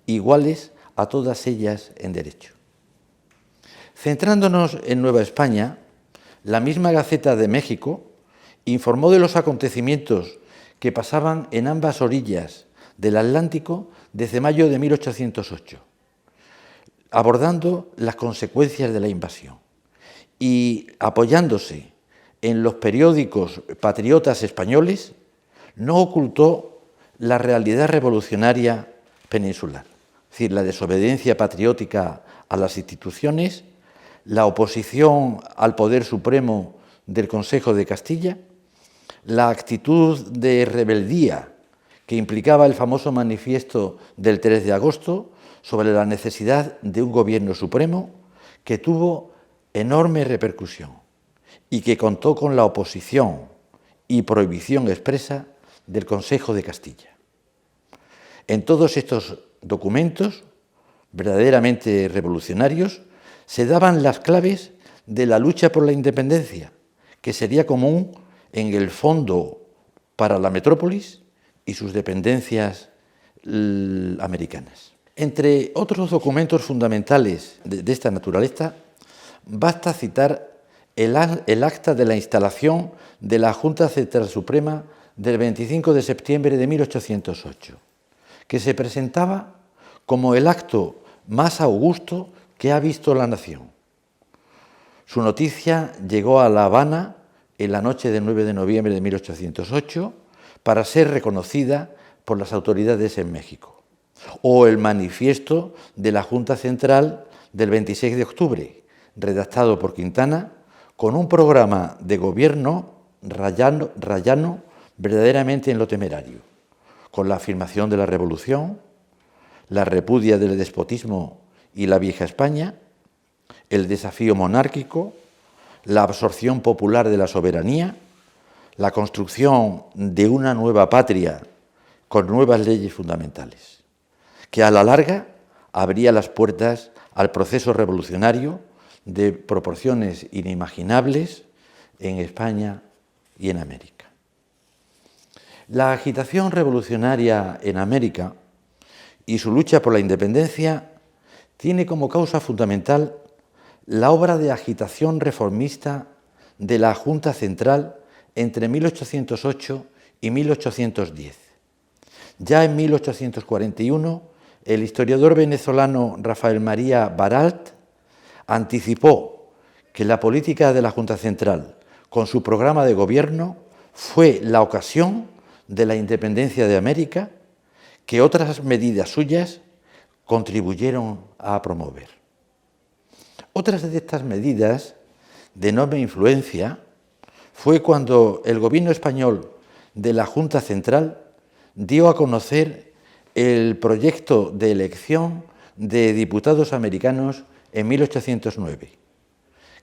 iguales a todas ellas en derecho. Centrándonos en Nueva España, la misma Gaceta de México informó de los acontecimientos que pasaban en ambas orillas del Atlántico desde mayo de 1808, abordando las consecuencias de la invasión y apoyándose en los periódicos patriotas españoles, no ocultó la realidad revolucionaria peninsular, es decir, la desobediencia patriótica a las instituciones, la oposición al poder supremo del Consejo de Castilla, la actitud de rebeldía que implicaba el famoso manifiesto del 3 de agosto sobre la necesidad de un gobierno supremo que tuvo enorme repercusión y que contó con la oposición y prohibición expresa del Consejo de Castilla. En todos estos documentos verdaderamente revolucionarios se daban las claves de la lucha por la independencia, que sería común en el fondo para la metrópolis y sus dependencias americanas. Entre otros documentos fundamentales de esta naturaleza, basta citar el acta de la instalación de la Junta Central Suprema del 25 de septiembre de 1808, que se presentaba como el acto más augusto que ha visto la nación. Su noticia llegó a La Habana en la noche del 9 de noviembre de 1808 para ser reconocida por las autoridades en México. O el manifiesto de la Junta Central del 26 de octubre, redactado por Quintana, con un programa de gobierno rayano verdaderamente en lo temerario, con la afirmación de la revolución, la repudia del despotismo y la vieja España, el desafío monárquico, la absorción popular de la soberanía, la construcción de una nueva patria con nuevas leyes fundamentales, que a la larga abría las puertas al proceso revolucionario de proporciones inimaginables en España y en América. La agitación revolucionaria en América y su lucha por la independencia tiene como causa fundamental la obra de agitación reformista de la Junta Central entre 1808 y 1810. Ya en 1841, el historiador venezolano Rafael María Baralt anticipó que la política de la Junta Central, con su programa de gobierno, fue la ocasión de la independencia de América que otras medidas suyas contribuyeron a promover. Otras de estas medidas de enorme influencia fue cuando el gobierno español de la Junta Central dio a conocer el proyecto de elección de diputados americanos en 1809,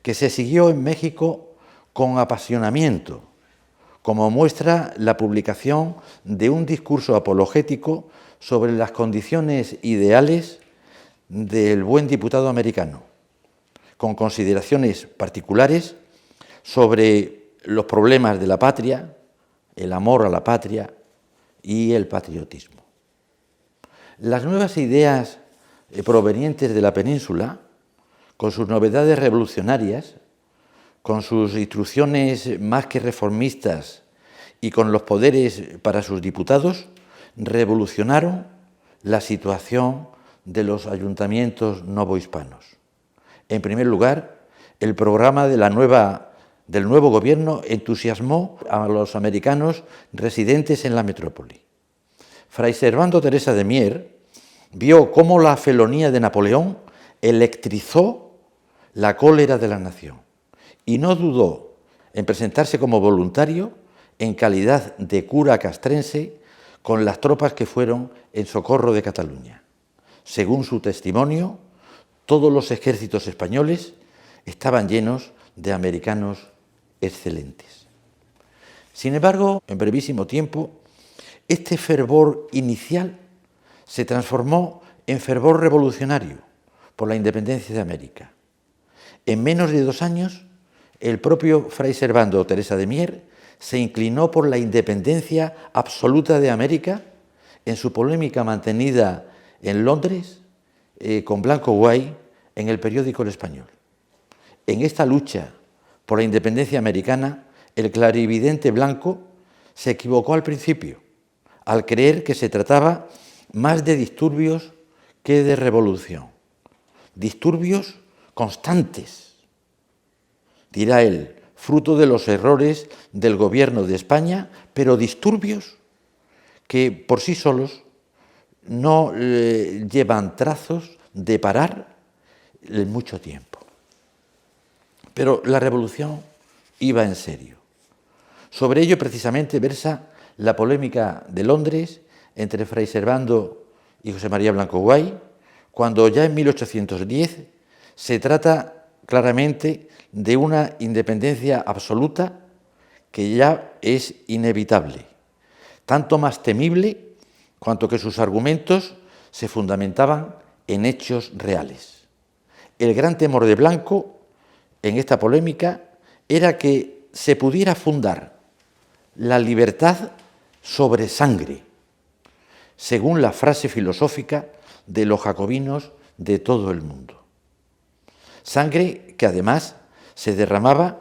que se siguió en México con apasionamiento, como muestra la publicación de un discurso apologético sobre las condiciones ideales del buen diputado americano, con consideraciones particulares sobre los problemas de la patria, el amor a la patria y el patriotismo. Las nuevas ideas provenientes de la península, con sus novedades revolucionarias, con sus instrucciones más que reformistas y con los poderes para sus diputados, revolucionaron la situación de los ayuntamientos novohispanos. En primer lugar, el programa del nuevo gobierno entusiasmó a los americanos residentes en la metrópoli. Fray Servando Teresa de Mier vio cómo la felonía de Napoleón electrizó la cólera de la nación y no dudó en presentarse como voluntario en calidad de cura castrense con las tropas que fueron en socorro de Cataluña. Según su testimonio, todos los ejércitos españoles estaban llenos de americanos excelentes. Sin embargo, en brevísimo tiempo, este fervor inicial se transformó en fervor revolucionario por la independencia de América. En menos de 2 años, el propio Fray Servando Teresa de Mier se inclinó por la independencia absoluta de América en su polémica mantenida en Londres con Blanco Guay en el periódico El Español. En esta lucha por la independencia americana, el clarividente Blanco se equivocó al principio, al creer que se trataba más de disturbios que de revolución. Disturbios constantes, dirá él, fruto de los errores del gobierno de España, pero disturbios que por sí solos no llevan trazos de parar en mucho tiempo. Pero la revolución iba en serio. Sobre ello precisamente versa la polémica de Londres entre Fray Servando y José María Blanco Guay, cuando ya en 1810 se trata claramente de una independencia absoluta que ya es inevitable, tanto más temible cuanto que sus argumentos se fundamentaban en hechos reales. El gran temor de Blanco en esta polémica era que se pudiera fundar la libertad sobre sangre, según la frase filosófica de los jacobinos de todo el mundo. Sangre que además se derramaba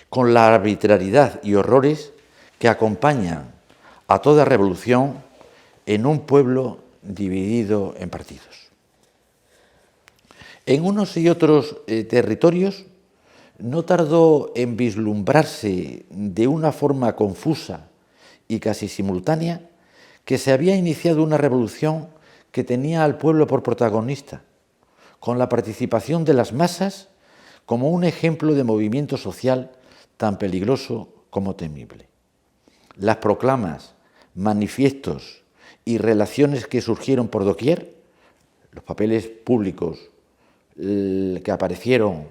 con la arbitrariedad y horrores que acompañan a toda revolución en un pueblo dividido en partidos. En unos y otros territorios no tardó en vislumbrarse de una forma confusa y casi simultánea que se había iniciado una revolución que tenía al pueblo por protagonista, con la participación de las masas como un ejemplo de movimiento social tan peligroso como temible. Las proclamas, manifiestos y relaciones que surgieron por doquier, los papeles públicos que aparecieron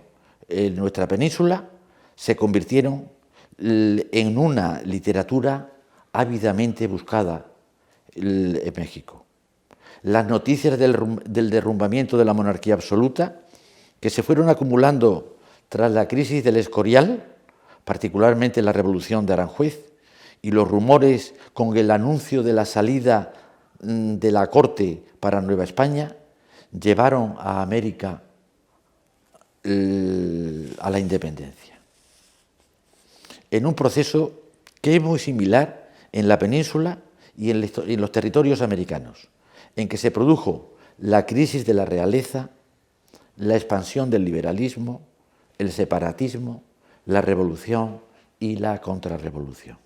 en nuestra península, se convirtieron en una literatura ávidamente buscada en México. Las noticias del derrumbamiento de la monarquía absoluta, que se fueron acumulando tras la crisis del Escorial, particularmente la Revolución de Aranjuez, y los rumores con el anuncio de la salida de la corte para Nueva España, llevaron a América a la independencia. En un proceso que es muy similar en la península y en los territorios americanos, en que se produjo la crisis de la realeza, la expansión del liberalismo, el separatismo, la revolución y la contrarrevolución.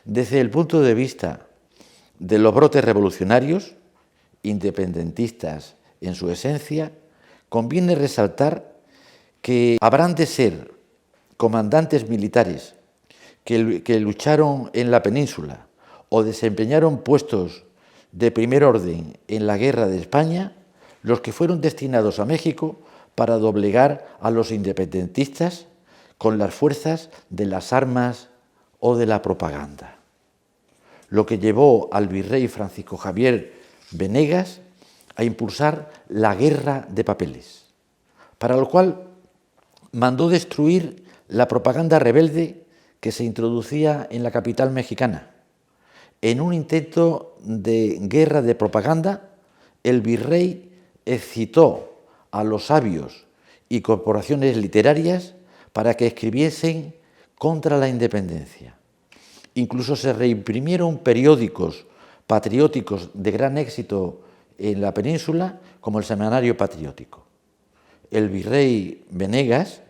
Desde el punto de vista de los brotes revolucionarios, independentistas en su esencia, conviene resaltar que habrán de ser comandantes militares que lucharon en la península o desempeñaron puestos de primer orden en la guerra de España, los que fueron destinados a México para doblegar a los independentistas con las fuerzas de las armas o de la propaganda. Lo que llevó al virrey Francisco Javier Venegas a impulsar la guerra de papeles, para lo cual mandó destruir la propaganda rebelde que se introducía en la capital mexicana. En un intento de guerra de propaganda, el virrey excitó a los sabios y corporaciones literarias para que escribiesen contra la independencia. Incluso se reimprimieron periódicos patrióticos de gran éxito en la península, como el Semanario Patriótico. El virrey Venegas,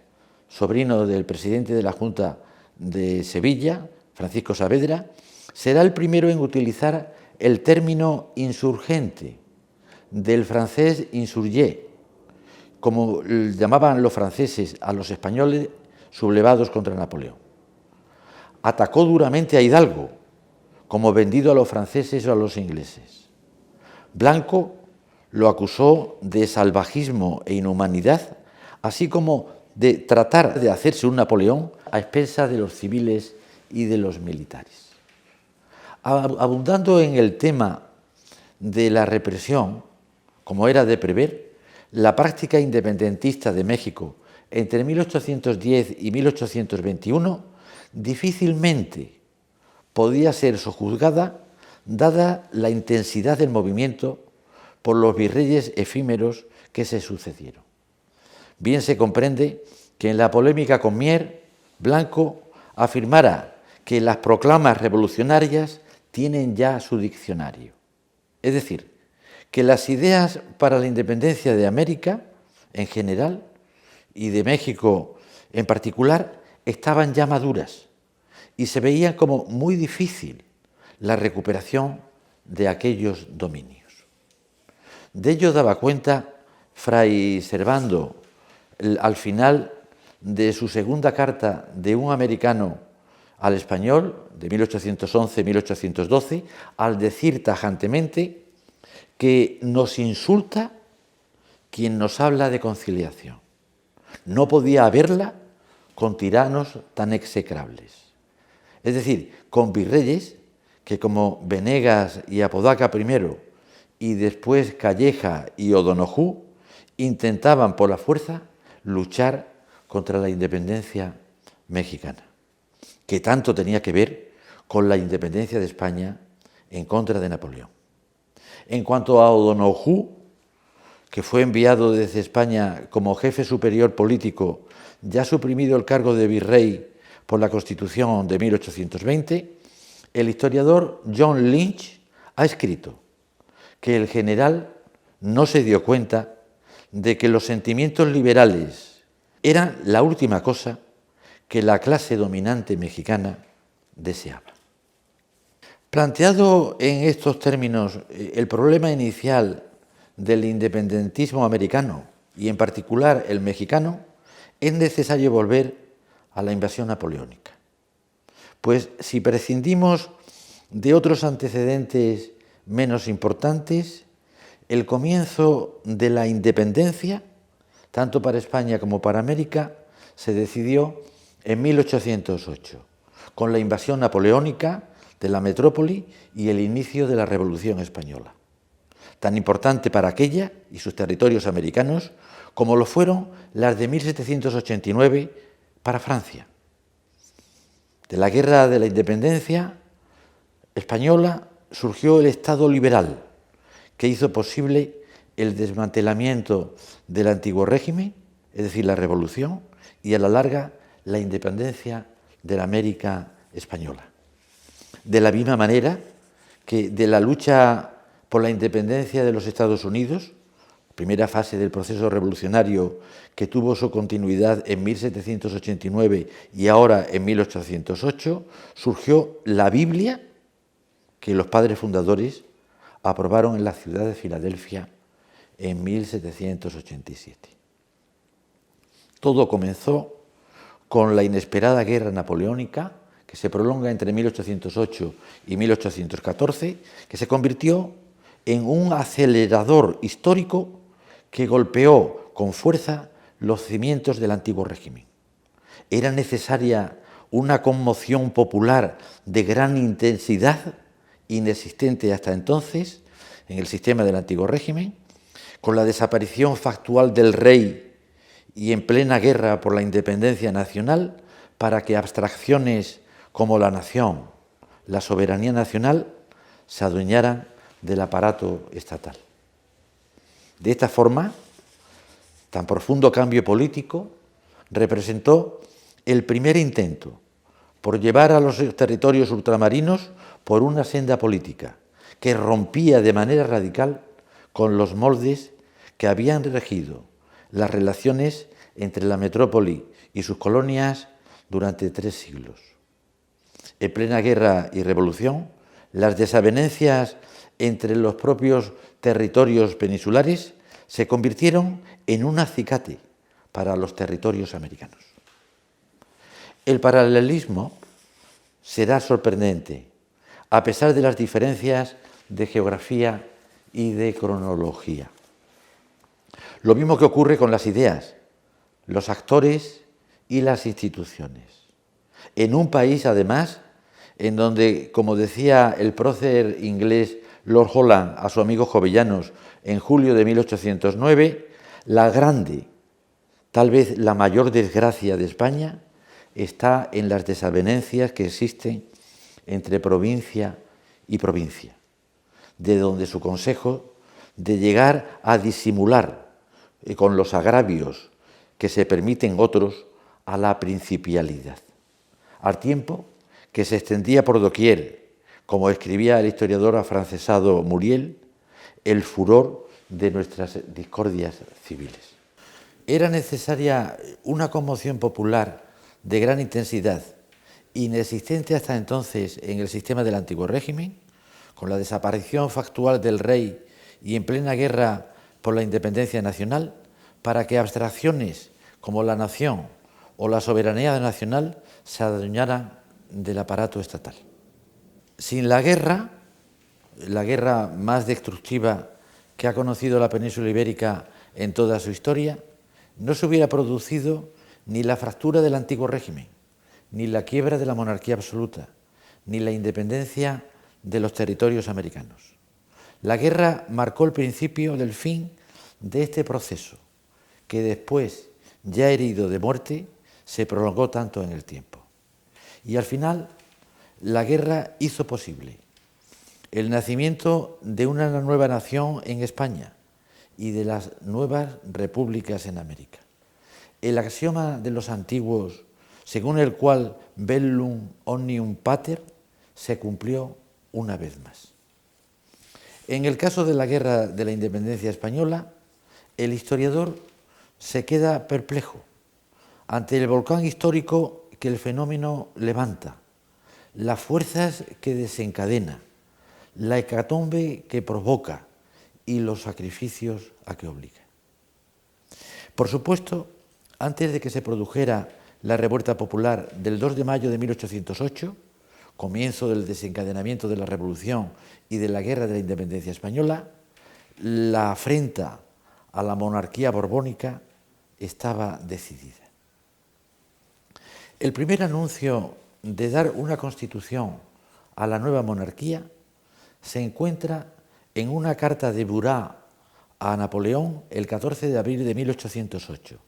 sobrino del presidente de la Junta de Sevilla, Francisco Saavedra, será el primero en utilizar el término insurgente, del francés insurgé, como llamaban los franceses a los españoles sublevados contra Napoleón. Atacó duramente a Hidalgo, como vendido a los franceses o a los ingleses. Blanco lo acusó de salvajismo e inhumanidad, así como de tratar de hacerse un Napoleón a expensas de los civiles y de los militares. Abundando en el tema de la represión, como era de prever, la práctica independentista de México entre 1810 y 1821 difícilmente podía ser sojuzgada dada la intensidad del movimiento por los virreyes efímeros que se sucedieron. Bien se comprende que en la polémica con Mier, Blanco afirmara que las proclamas revolucionarias tienen ya su diccionario. Es decir, que las ideas para la independencia de América en general y de México en particular estaban ya maduras y se veía como muy difícil la recuperación de aquellos dominios. De ello daba cuenta Fray Servando al final de su segunda carta de un americano al español, de 1811-1812, al decir tajantemente que nos insulta quien nos habla de conciliación. No podía haberla con tiranos tan execrables. Es decir, con virreyes que como Venegas y Apodaca primero y después Calleja y O'Donoghue intentaban por la fuerza luchar contra la independencia mexicana, que tanto tenía que ver con la independencia de España en contra de Napoleón. En cuanto a O'Donoghue, que fue enviado desde España como jefe superior político, ya suprimido el cargo de virrey por la Constitución de 1820, el historiador John Lynch ha escrito que el general no se dio cuenta de que los sentimientos liberales eran la última cosa que la clase dominante mexicana deseaba. Planteado en estos términos el problema inicial del independentismo americano y en particular el mexicano, es necesario volver a la invasión napoleónica. Pues si prescindimos de otros antecedentes menos importantes, el comienzo de la independencia, tanto para España como para América, se decidió en 1808, con la invasión napoleónica de la metrópoli y el inicio de la Revolución Española, tan importante para aquella y sus territorios americanos como lo fueron las de 1789 para Francia. De la Guerra de la Independencia española surgió el Estado liberal, que hizo posible el desmantelamiento del antiguo régimen, es decir, la Revolución, y a la larga la independencia de la América española. De la misma manera que de la lucha por la independencia de los Estados Unidos, primera fase del proceso revolucionario que tuvo su continuidad en 1789 y ahora en 1808, surgió la Biblia que los padres fundadores aprobaron en la ciudad de Filadelfia en 1787. Todo comenzó con la inesperada guerra napoleónica que se prolonga entre 1808 y 1814, que se convirtió en un acelerador histórico que golpeó con fuerza los cimientos del antiguo régimen. Era necesaria una conmoción popular de gran intensidad, inexistente hasta entonces en el sistema del antiguo régimen, con la desaparición factual del rey y en plena guerra por la independencia nacional, para que abstracciones como la nación, la soberanía nacional, se adueñaran del aparato estatal. De esta forma, tan profundo cambio político representó el primer intento por llevar a los territorios ultramarinos por una senda política que rompía de manera radical con los moldes que habían regido las relaciones entre la metrópoli y sus colonias durante 3 siglos. En plena guerra y revolución, las desavenencias entre los propios territorios peninsulares se convirtieron en un acicate para los territorios americanos. El paralelismo será sorprendente, a pesar de las diferencias de geografía y de cronología. Lo mismo que ocurre con las ideas, los actores y las instituciones. En un país, además, en donde, como decía el prócer inglés Lord Holland a su amigo Jovellanos en julio de 1809, la grande, tal vez la mayor desgracia de España, está en las desavenencias que existen entre provincia y provincia, de donde su consejo de llegar a disimular con los agravios que se permiten otros a la principalidad, al tiempo que se extendía por doquier, como escribía el historiador afrancesado Muriel, el furor de nuestras discordias civiles. Era necesaria una conmoción popular de gran intensidad, inexistente hasta entonces en el sistema del antiguo régimen, con la desaparición factual del rey y en plena guerra por la independencia nacional, para que abstracciones como la nación o la soberanía nacional se adueñaran del aparato estatal. Sin la guerra más destructiva que ha conocido la península ibérica en toda su historia, no se hubiera producido ni la fractura del antiguo régimen, ni la quiebra de la monarquía absoluta, ni la independencia de los territorios americanos. La guerra marcó el principio del fin de este proceso, que después, ya herido de muerte, se prolongó tanto en el tiempo. Y al final, la guerra hizo posible el nacimiento de una nueva nación en España y de las nuevas repúblicas en América. El axioma de los antiguos, según el cual bellum omnium pater, se cumplió una vez más. En el caso de la Guerra de la Independencia Española, el historiador se queda perplejo ante el volcán histórico que el fenómeno levanta, las fuerzas que desencadena, la hecatombe que provoca y los sacrificios a que obliga. Por supuesto, antes de que se produjera la revuelta popular del 2 de mayo de 1808, comienzo del desencadenamiento de la Revolución y de la Guerra de la Independencia Española, la afrenta a la monarquía borbónica estaba decidida. El primer anuncio de dar una constitución a la nueva monarquía se encuentra en una carta de Murat a Napoleón el 14 de abril de 1808,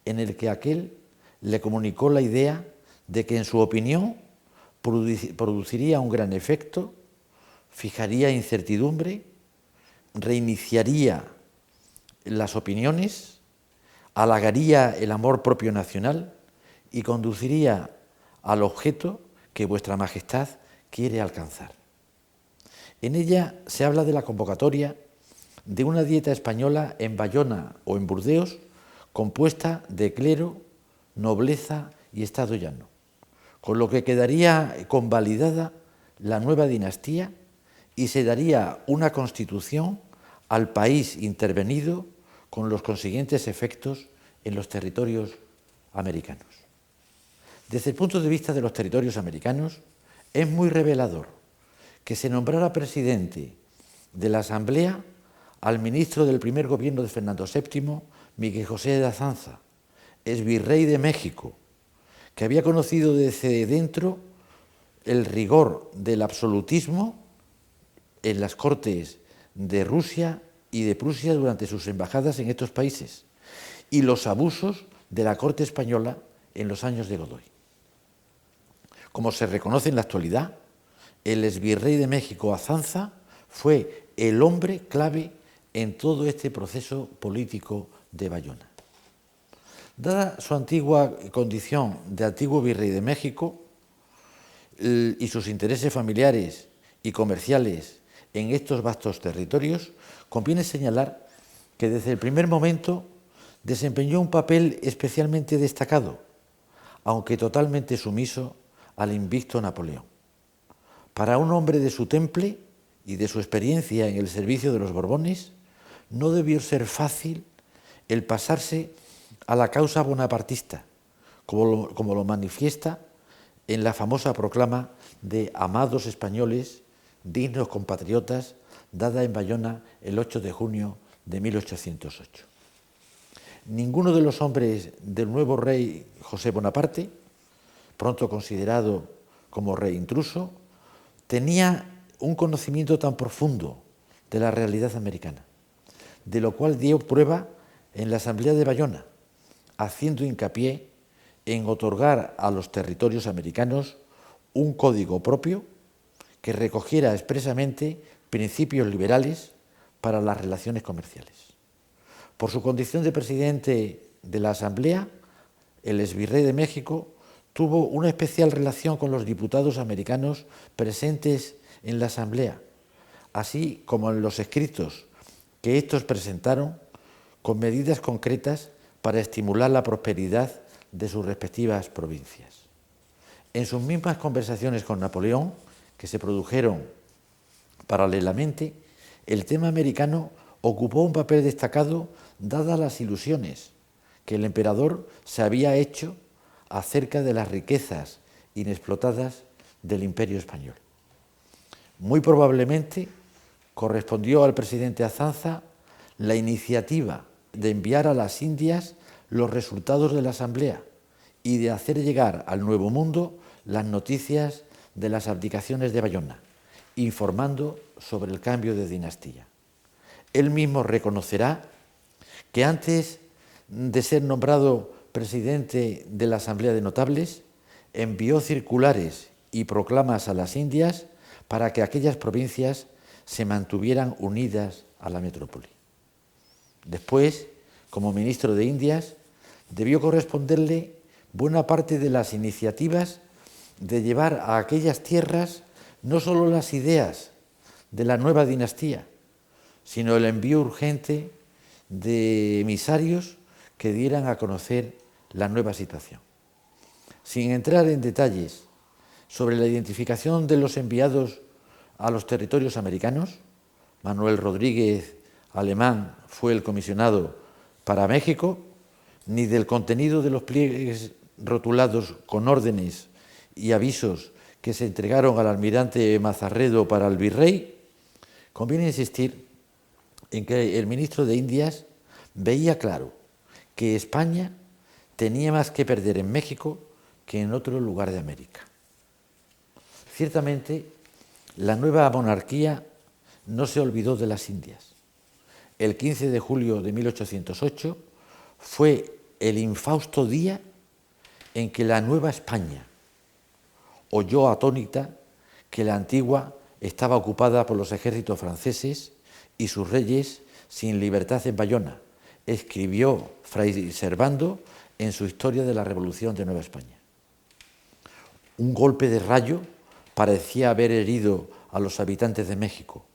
en el que aquel le comunicó la idea de que, en su opinión, produciría un gran efecto, fijaría incertidumbre, reiniciaría las opiniones, halagaría el amor propio nacional y conduciría al objeto que vuestra Majestad quiere alcanzar. En ella se habla de la convocatoria de una dieta española en Bayona o en Burdeos, compuesta de clero, nobleza y estado llano, con lo que quedaría convalidada la nueva dinastía y se daría una constitución al país intervenido, con los consiguientes efectos en los territorios americanos. Desde el punto de vista de los territorios americanos, es muy revelador que se nombrara presidente de la Asamblea al ministro del primer gobierno de Fernando VII, Miguel José de Azanza, exvirrey de México, que había conocido desde dentro el rigor del absolutismo en las cortes de Rusia y de Prusia durante sus embajadas en estos países, y los abusos de la corte española en los años de Godoy. Como se reconoce en la actualidad, el exvirrey de México, Azanza, fue el hombre clave en todo este proceso político de Bayona. Dada su antigua condición de antiguo virrey de México y sus intereses familiares y comerciales en estos vastos territorios, conviene señalar que desde el primer momento desempeñó un papel especialmente destacado, aunque totalmente sumiso al invicto Napoleón. Para un hombre de su temple y de su experiencia en el servicio de los Borbones, no debió ser fácil el pasarse a la causa bonapartista, como lo manifiesta en la famosa proclama de amados españoles, dignos compatriotas, dada en Bayona el 8 de junio de 1808. Ninguno de los hombres del nuevo rey José Bonaparte, pronto considerado como rey intruso, tenía un conocimiento tan profundo de la realidad americana, de lo cual dio prueba en la Asamblea de Bayona, haciendo hincapié en otorgar a los territorios americanos un código propio que recogiera expresamente principios liberales para las relaciones comerciales. Por su condición de presidente de la Asamblea, el exvirrey de México tuvo una especial relación con los diputados americanos presentes en la Asamblea, así como en los escritos que estos presentaron con medidas concretas para estimular la prosperidad de sus respectivas provincias. En sus mismas conversaciones con Napoleón, que se produjeron paralelamente, el tema americano ocupó un papel destacado dadas las ilusiones que el emperador se había hecho acerca de las riquezas inexplotadas del Imperio español. Muy probablemente correspondió al presidente Azanza la iniciativa de enviar a las Indias los resultados de la Asamblea y de hacer llegar al Nuevo Mundo las noticias de las abdicaciones de Bayona, informando sobre el cambio de dinastía. Él mismo reconocerá que antes de ser nombrado presidente de la Asamblea de Notables, envió circulares y proclamas a las Indias para que aquellas provincias se mantuvieran unidas a la metrópoli. Después, como ministro de Indias, debió corresponderle buena parte de las iniciativas de llevar a aquellas tierras no solo las ideas de la nueva dinastía, sino el envío urgente de emisarios que dieran a conocer la nueva situación. Sin entrar en detalles sobre la identificación de los enviados a los territorios americanos, Manuel Rodríguez Alemán fue el comisionado para México, ni del contenido de los pliegues rotulados con órdenes y avisos que se entregaron al almirante Mazarredo para el virrey, conviene insistir en que el ministro de Indias veía claro que España tenía más que perder en México que en otro lugar de América. Ciertamente, la nueva monarquía no se olvidó de las Indias. El 15 de julio de 1808 fue el infausto día en que la Nueva España oyó atónita que la antigua estaba ocupada por los ejércitos franceses y sus reyes sin libertad en Bayona, escribió Fray Servando en su Historia de la Revolución de Nueva España. Un golpe de rayo parecía haber herido a los habitantes de México,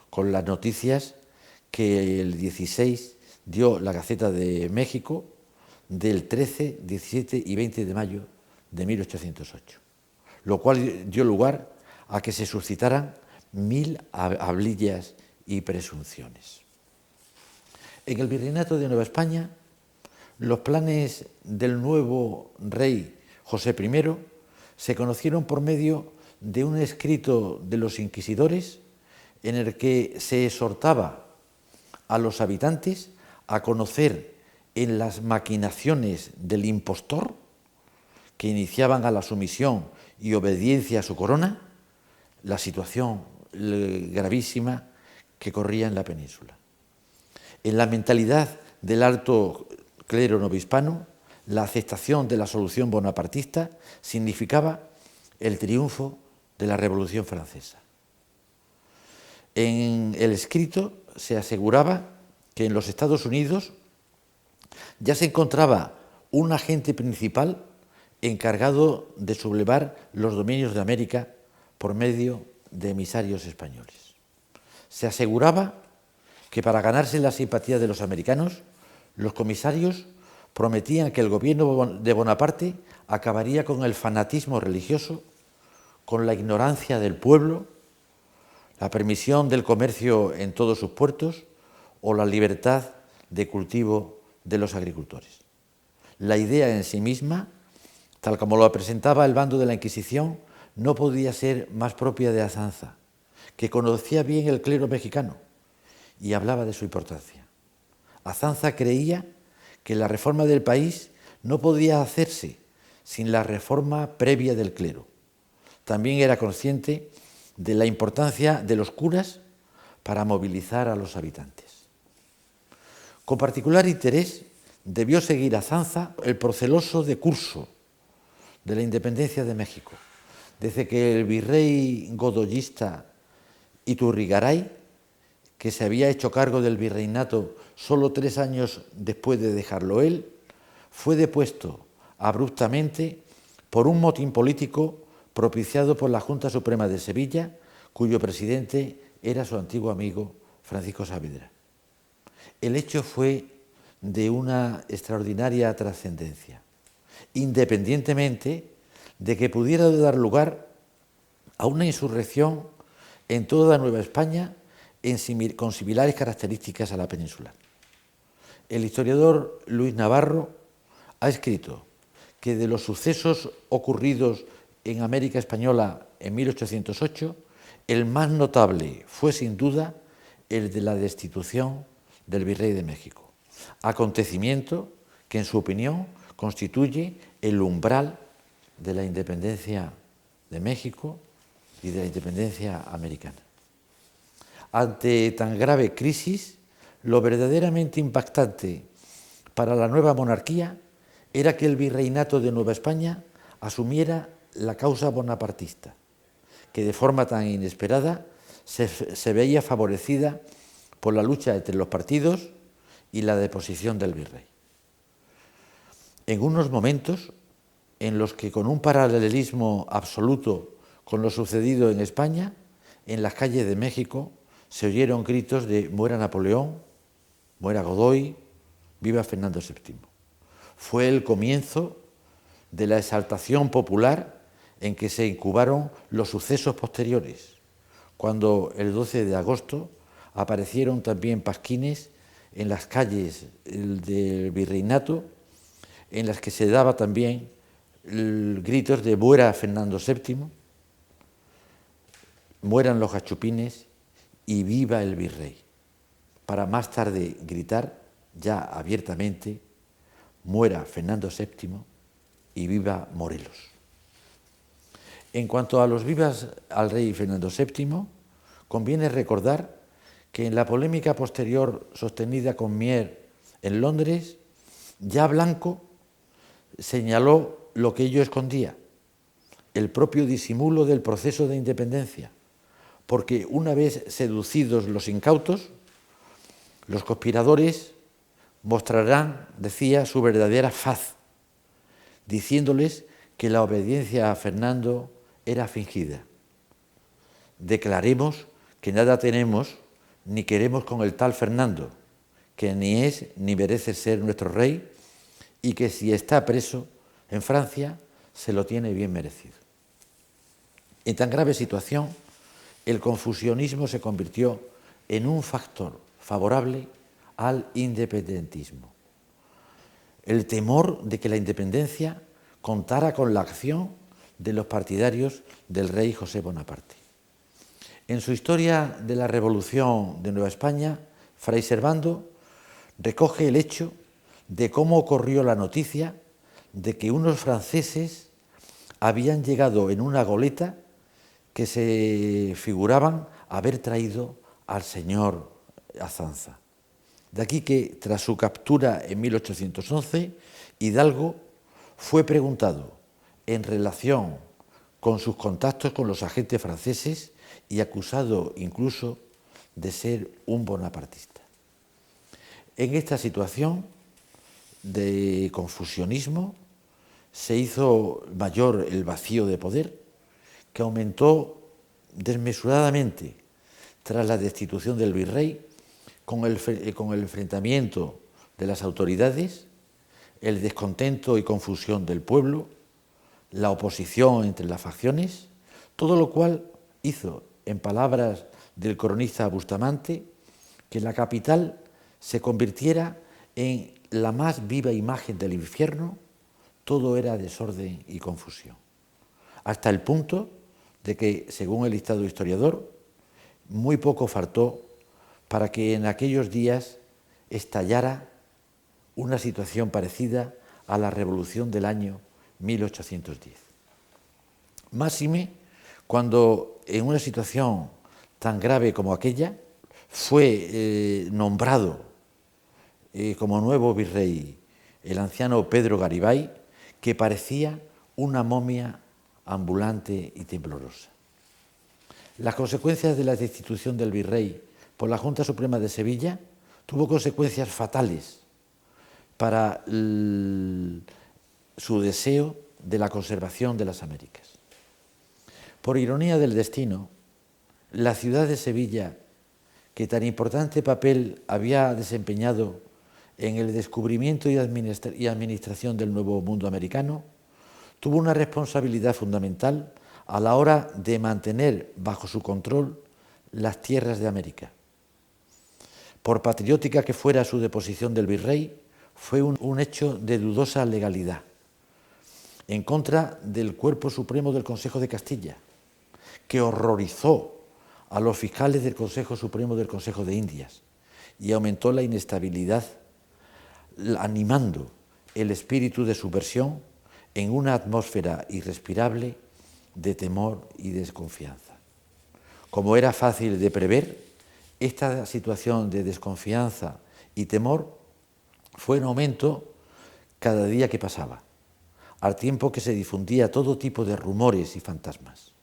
con las noticias que el 16 dio la Gaceta de México del 13, 17 y 20 de mayo de 1808, lo cual dio lugar a que se suscitaran 1000 hablillas y presunciones. En el Virreinato de Nueva España, los planes del nuevo rey José I se conocieron por medio de un escrito de los inquisidores en el que se exhortaba a los habitantes a conocer en las maquinaciones del impostor que iniciaban a la sumisión y obediencia a su corona la situación gravísima que corría en la península. En la mentalidad del alto clero novohispano, la aceptación de la solución bonapartista significaba el triunfo de la Revolución Francesa. En el escrito se aseguraba que en los Estados Unidos ya se encontraba un agente principal encargado de sublevar los dominios de América por medio de emisarios españoles. Se aseguraba que para ganarse la simpatía de los americanos, los comisarios prometían que el gobierno de Bonaparte acabaría con el fanatismo religioso, con la ignorancia del pueblo, la permisión del comercio en todos sus puertos o la libertad de cultivo de los agricultores. La idea en sí misma, tal como lo presentaba el bando de la Inquisición, no podía ser más propia de Azanza, que conocía bien el clero mexicano y hablaba de su importancia. Azanza creía que la reforma del país no podía hacerse sin la reforma previa del clero. También era consciente de la importancia de los curas para movilizar a los habitantes. Con particular interés debió seguir Azanza el proceloso decurso de la independencia de México, desde que el virrey godoyista Iturrigaray, que se había hecho cargo del virreinato solo 3 años después de dejarlo él, fue depuesto abruptamente por un motín político propiciado por la Junta Suprema de Sevilla, cuyo presidente era su antiguo amigo Francisco Saavedra. El hecho fue de una extraordinaria trascendencia, independientemente de que pudiera dar lugar a una insurrección en toda Nueva España con similares características a la península. El historiador Luis Navarro ha escrito que de los sucesos ocurridos en América Española en 1808, el más notable fue sin duda el de la destitución del virrey de México, acontecimiento que en su opinión constituye el umbral de la independencia de México y de la independencia americana. Ante tan grave crisis, lo verdaderamente impactante para la nueva monarquía era que el virreinato de Nueva España asumiera la causa bonapartista, que de forma tan inesperada se veía favorecida por la lucha entre los partidos y la deposición del virrey. En unos momentos en los que, con un paralelismo absoluto con lo sucedido en España, en las calles de México se oyeron gritos de «muera Napoleón», «muera Godoy», «viva Fernando VII». Fue el comienzo de la exaltación popular en que se incubaron los sucesos posteriores, cuando el 12 de agosto aparecieron también pasquines en las calles del virreinato, en las que se daba también gritos de «muera Fernando VII», «mueran los gachupines» y «viva el virrey», para más tarde gritar ya abiertamente «muera Fernando VII» y «viva Morelos». En cuanto a los vivas al rey Fernando VII, conviene recordar que en la polémica posterior sostenida con Mier en Londres, ya Blanco señaló lo que ello escondía, el propio disimulo del proceso de independencia, porque una vez seducidos los incautos, los conspiradores mostrarán, decía, su verdadera faz, diciéndoles que la obediencia a Fernando era fingida. Declaremos que nada tenemos ni queremos con el tal Fernando, que ni es ni merece ser nuestro rey, y que si está preso en Francia se lo tiene bien merecido. En tan grave situación, el confucianismo se convirtió en un factor favorable al independentismo. El temor de que la independencia contara con la acción de los partidarios del rey José Bonaparte. En su historia de la Revolución de Nueva España, Fray Servando recoge el hecho de cómo ocurrió la noticia de que unos franceses habían llegado en una goleta que se figuraban haber traído al señor Azanza. De aquí que, tras su captura en 1811, Hidalgo fue preguntado en relación con sus contactos con los agentes franceses y acusado incluso de ser un bonapartista. En esta situación de confusionismo se hizo mayor el vacío de poder, que aumentó desmesuradamente tras la destitución del virrey, con el enfrentamiento de las autoridades, el descontento y confusión del pueblo, la oposición entre las facciones, todo lo cual hizo, en palabras del cronista Bustamante, que la capital se convirtiera en la más viva imagen del infierno. Todo era desorden y confusión, hasta el punto de que, según el listado historiador, muy poco faltó para que en aquellos días estallara una situación parecida a la Revolución del año 1810. Máxime cuando, en una situación tan grave como aquella, fue nombrado como nuevo virrey el anciano Pedro Garibay, que parecía una momia ambulante y temblorosa. Las consecuencias de la destitución del virrey por la Junta Suprema de Sevilla tuvo consecuencias fatales para su deseo de la conservación de las Américas. Por ironía del destino, la ciudad de Sevilla, que tan importante papel había desempeñado en el descubrimiento y administración del nuevo mundo americano, tuvo una responsabilidad fundamental a la hora de mantener bajo su control las tierras de América. Por patriótica que fuera su deposición del virrey, fue un hecho de dudosa legalidad, en contra del Cuerpo Supremo del Consejo de Castilla, que horrorizó a los fiscales del Consejo Supremo del Consejo de Indias y aumentó la inestabilidad, animando el espíritu de subversión en una atmósfera irrespirable de temor y desconfianza. Como era fácil de prever, esta situación de desconfianza y temor fue en aumento cada día que pasaba, al tiempo que se difundía todo tipo de rumores y fantasmas.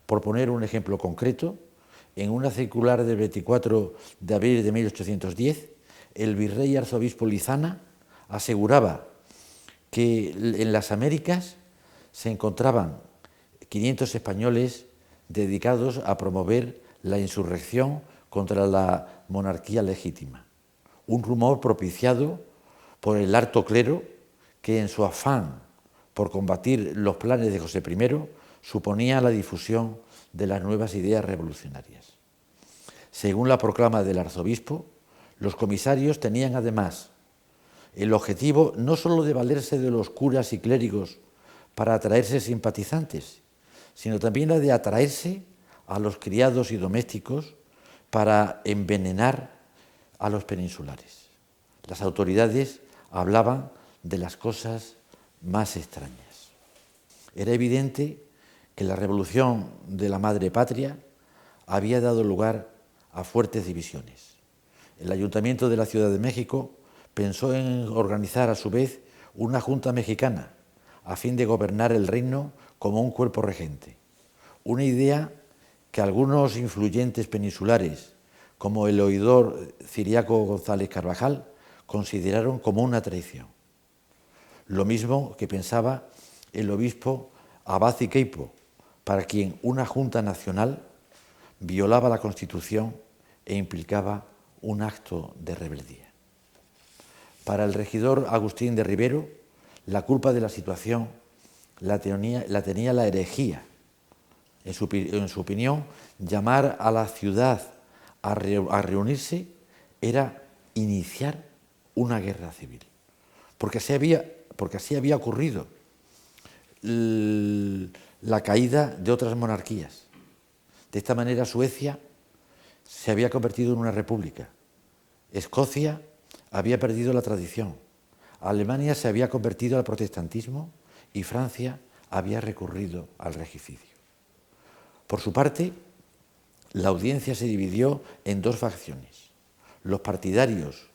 Por poner un ejemplo concreto, en una circular del 24 de abril de 1810, el virrey arzobispo Lizana aseguraba que en las Américas se encontraban 500 españoles dedicados a promover la insurrección contra la monarquía legítima. Un rumor propiciado por el alto clero que en su afán por combatir los planes de José I suponía la difusión de las nuevas ideas revolucionarias. Según la proclama del arzobispo, los comisarios tenían además el objetivo no sólo de valerse de los curas y clérigos para atraerse simpatizantes, sino también la de atraerse a los criados y domésticos para envenenar a los peninsulares. Las autoridades hablaban de las cosas más extrañas. Era evidente que la revolución de la madre patria había dado lugar a fuertes divisiones. El Ayuntamiento de la Ciudad de México pensó en organizar a su vez una junta mexicana a fin de gobernar el reino como un cuerpo regente. Una idea que algunos influyentes peninsulares, como el oidor Ciriaco González Carvajal, consideraron como una traición. Lo mismo que pensaba el obispo Abad y Queipo, para quien una junta nacional violaba la Constitución e implicaba un acto de rebeldía. Para el regidor Agustín de Rivero, la culpa de la situación la tenía la herejía. En su opinión, llamar a la ciudad a reunirse era iniciar una guerra civil, porque así había ocurrido la caída de otras monarquías. De esta manera, Suecia se había convertido en una república, Escocia había perdido la tradición, Alemania se había convertido al protestantismo y Francia había recurrido al regicidio. Por su parte, la audiencia se dividió en dos facciones: los partidarios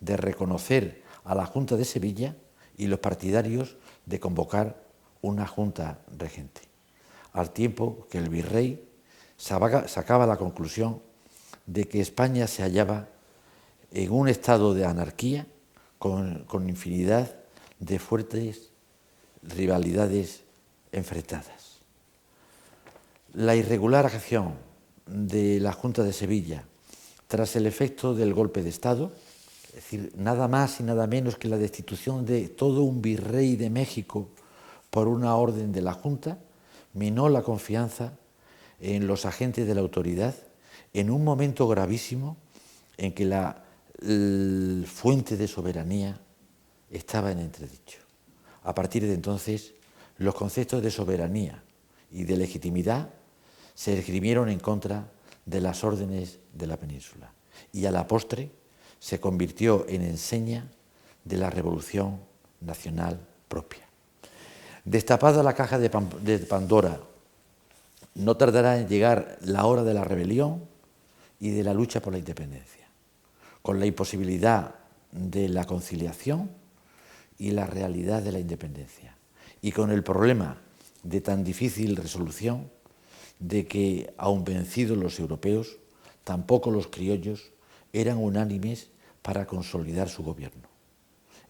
de reconocer a la Junta de Sevilla y los partidarios de convocar una Junta regente, al tiempo que el virrey sacaba la conclusión de que España se hallaba en un estado de anarquía con infinidad de fuertes rivalidades enfrentadas. La irregular acción de la Junta de Sevilla tras el efecto del golpe de Estado, es decir, nada más y nada menos que la destitución de todo un virrey de México por una orden de la Junta, minó la confianza en los agentes de la autoridad en un momento gravísimo en que la fuente de soberanía estaba en entredicho. A partir de entonces, los conceptos de soberanía y de legitimidad se esgrimieron en contra de las órdenes de la península y a la postre se convirtió en enseña de la revolución nacional propia. Destapada la caja de Pandora, no tardará en llegar la hora de la rebelión y de la lucha por la independencia, con la imposibilidad de la conciliación y la realidad de la independencia, y con el problema de tan difícil resolución de que, aun vencidos los europeos, tampoco los criollos eran unánimes para consolidar su gobierno.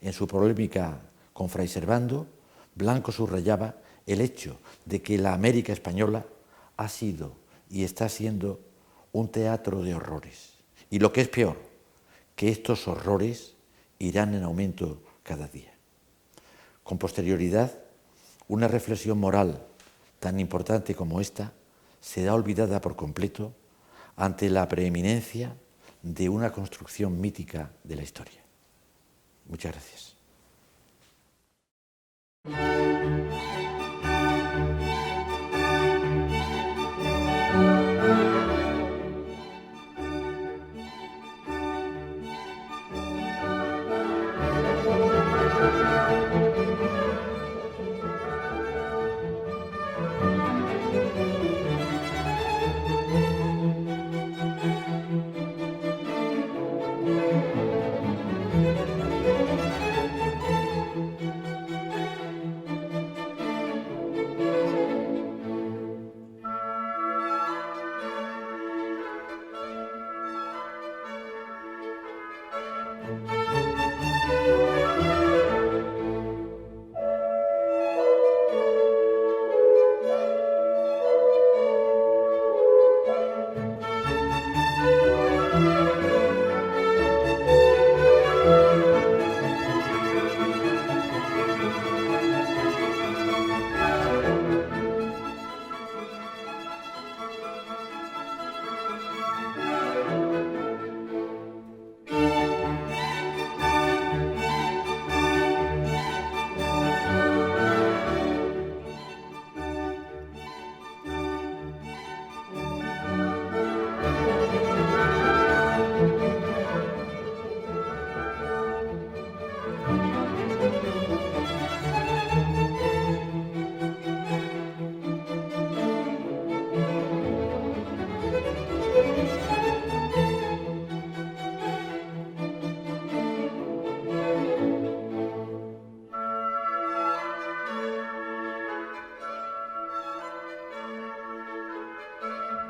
En su polémica con Fray Servando, Blanco subrayaba el hecho de que la América española ha sido y está siendo un teatro de horrores. Y lo que es peor, que estos horrores irán en aumento cada día. Con posterioridad, una reflexión moral tan importante como esta será olvidada por completo ante la preeminencia de una construcción mítica de la historia. Muchas gracias.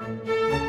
Sevilla.